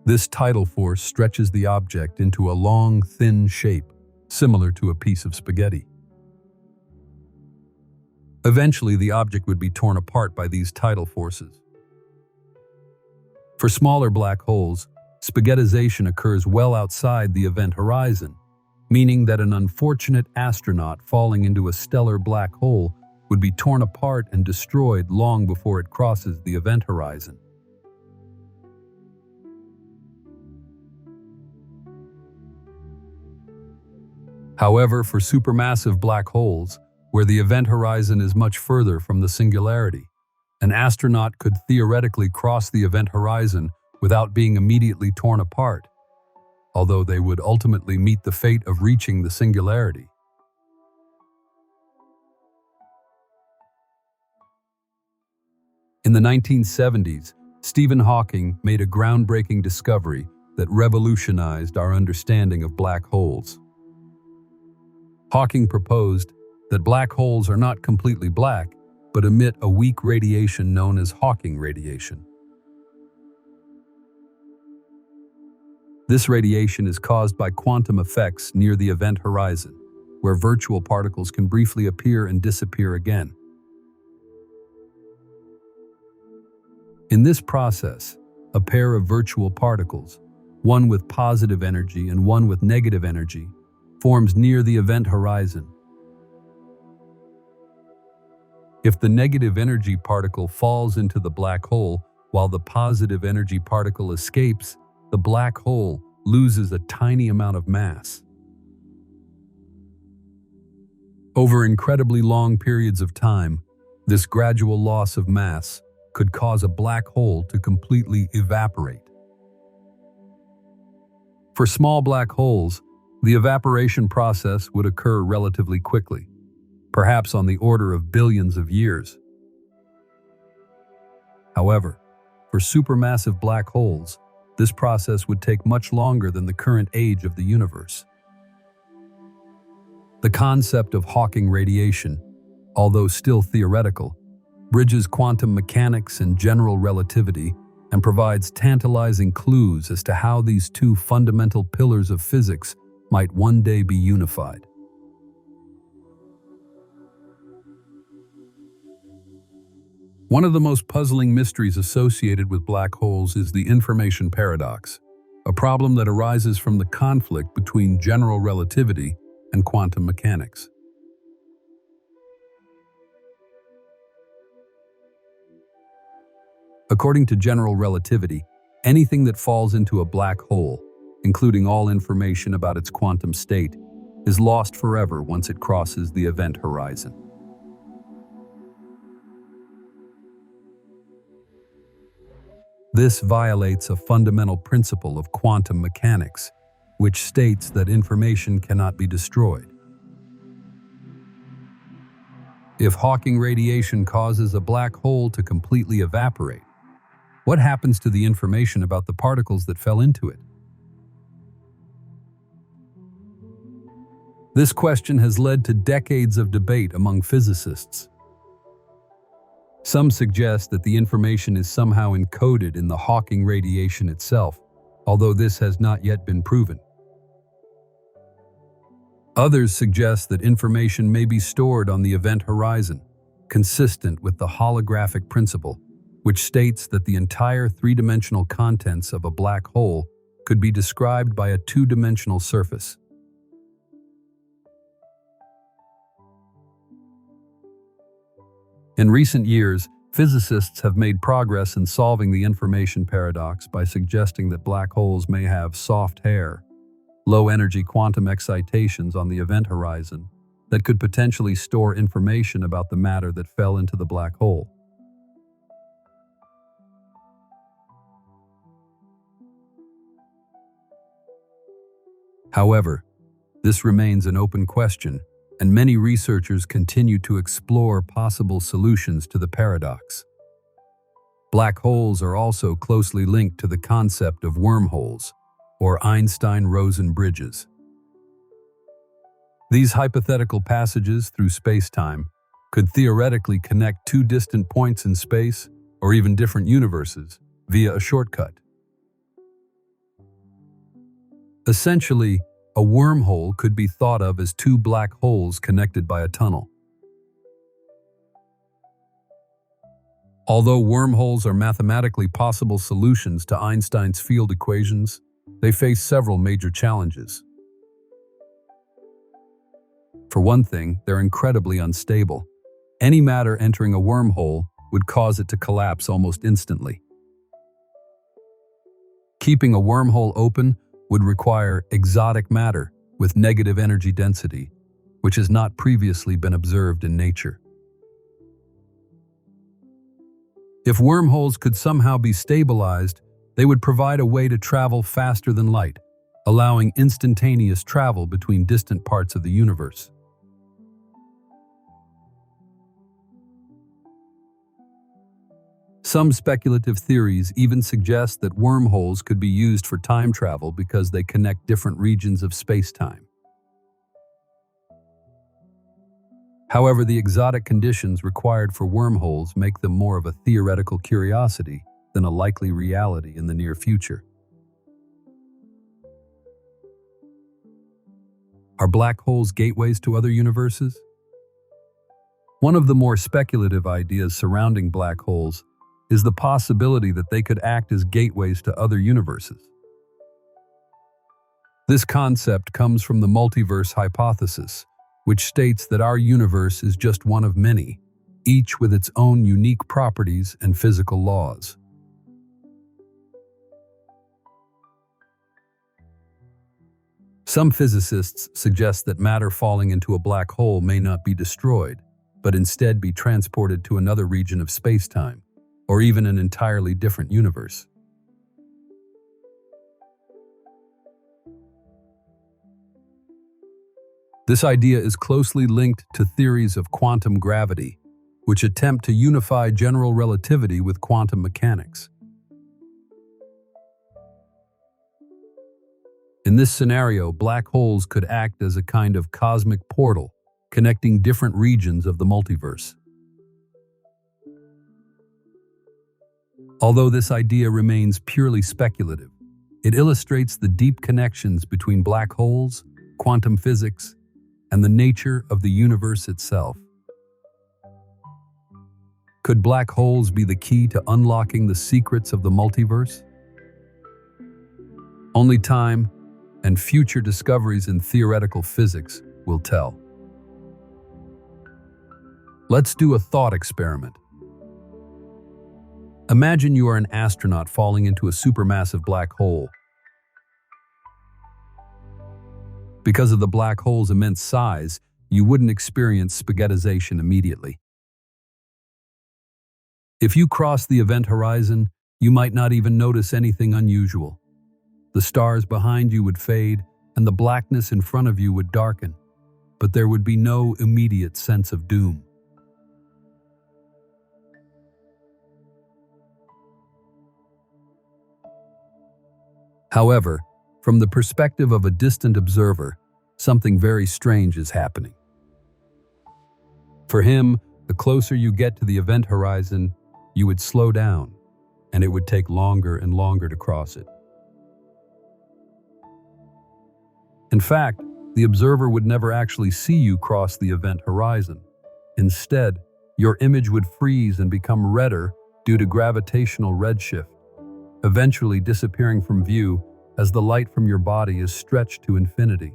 This tidal force stretches the object into a long, thin shape, similar to a piece of spaghetti. Eventually, the object would be torn apart by these tidal forces. For smaller black holes, spaghettization occurs well outside the event horizon, meaning that an unfortunate astronaut falling into a stellar black hole would be torn apart and destroyed long before it crosses the event horizon. However, for supermassive black holes, where the event horizon is much further from the singularity, an astronaut could theoretically cross the event horizon without being immediately torn apart, although they would ultimately meet the fate of reaching the singularity. In the 1970s, Stephen Hawking made a groundbreaking discovery that revolutionized our understanding of black holes. Hawking proposed that black holes are not completely black, but emit a weak radiation known as Hawking radiation. This radiation is caused by quantum effects near the event horizon, where virtual particles can briefly appear and disappear again. In this process, a pair of virtual particles, one with positive energy and one with negative energy, forms near the event horizon. If the negative energy particle falls into the black hole while the positive energy particle escapes, the black hole loses a tiny amount of mass. Over incredibly long periods of time, this gradual loss of mass could cause a black hole to completely evaporate. For small black holes, the evaporation process would occur relatively quickly, perhaps on the order of billions of years. However, for supermassive black holes, this process would take much longer than the current age of the universe. The concept of Hawking radiation, although still theoretical, bridges quantum mechanics and general relativity and provides tantalizing clues as to how these two fundamental pillars of physics might one day be unified. One of the most puzzling mysteries associated with black holes is the information paradox, a problem that arises from the conflict between general relativity and quantum mechanics. According to general relativity, anything that falls into a black hole, including all information about its quantum state, is lost forever once it crosses the event horizon. This violates a fundamental principle of quantum mechanics, which states that information cannot be destroyed. If Hawking radiation causes a black hole to completely evaporate, what happens to the information about the particles that fell into it? This question has led to decades of debate among physicists. Some suggest that the information is somehow encoded in the Hawking radiation itself, although this has not yet been proven. Others suggest that information may be stored on the event horizon, consistent with the holographic principle, which states that the entire three-dimensional contents of a black hole could be described by a two-dimensional surface. In recent years, physicists have made progress in solving the information paradox by suggesting that black holes may have soft hair, low-energy quantum excitations on the event horizon that could potentially store information about the matter that fell into the black hole. However, this remains an open question, and many researchers continue to explore possible solutions to the paradox. Black holes are also closely linked to the concept of wormholes, or Einstein-Rosen bridges. These hypothetical passages through space-time could theoretically connect two distant points in space, or even different universes, via a shortcut. Essentially, a wormhole could be thought of as two black holes connected by a tunnel. Although wormholes are mathematically possible solutions to Einstein's field equations, they face several major challenges. For one thing, they're incredibly unstable. Any matter entering a wormhole would cause it to collapse almost instantly. Keeping a wormhole open would require exotic matter with negative energy density, which has not previously been observed in nature. If wormholes could somehow be stabilized, they would provide a way to travel faster than light, allowing instantaneous travel between distant parts of the universe. Some speculative theories even suggest that wormholes could be used for time travel because they connect different regions of space-time. However, the exotic conditions required for wormholes make them more of a theoretical curiosity than a likely reality in the near future. Are black holes gateways to other universes? One of the more speculative ideas surrounding black holes is the possibility that they could act as gateways to other universes. This concept comes from the multiverse hypothesis, which states that our universe is just one of many, each with its own unique properties and physical laws. Some physicists suggest that matter falling into a black hole may not be destroyed, but instead be transported to another region of space-time, or even an entirely different universe. This idea is closely linked to theories of quantum gravity, which attempt to unify general relativity with quantum mechanics. In this scenario, black holes could act as a kind of cosmic portal, connecting different regions of the multiverse. Although this idea remains purely speculative, it illustrates the deep connections between black holes, quantum physics, and the nature of the universe itself. Could black holes be the key to unlocking the secrets of the multiverse? Only time and future discoveries in theoretical physics will tell. Let's do a thought experiment. Imagine you are an astronaut falling into a supermassive black hole. Because of the black hole's immense size, you wouldn't experience spaghettization immediately. If you cross the event horizon, you might not even notice anything unusual. The stars behind you would fade, and the blackness in front of you would darken, but there would be no immediate sense of doom. However, from the perspective of a distant observer, something very strange is happening. For him, the closer you get to the event horizon, you would slow down, and it would take longer and longer to cross it. In fact, the observer would never actually see you cross the event horizon. Instead, your image would freeze and become redder due to gravitational redshift, eventually disappearing from view as the light from your body is stretched to infinity.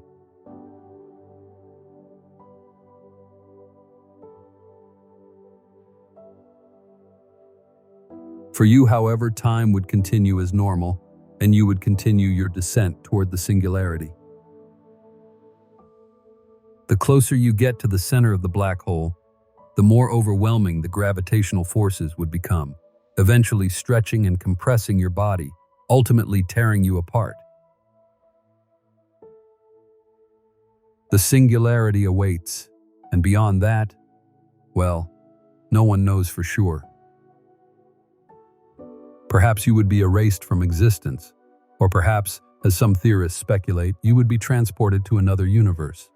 For you, however, time would continue as normal, and you would continue your descent toward the singularity. The closer you get to the center of the black hole, the more overwhelming the gravitational forces would become, eventually stretching and compressing your body, ultimately tearing you apart. The singularity awaits, and beyond that, well, no one knows for sure. Perhaps you would be erased from existence, or perhaps, as some theorists speculate, you would be transported to another universe.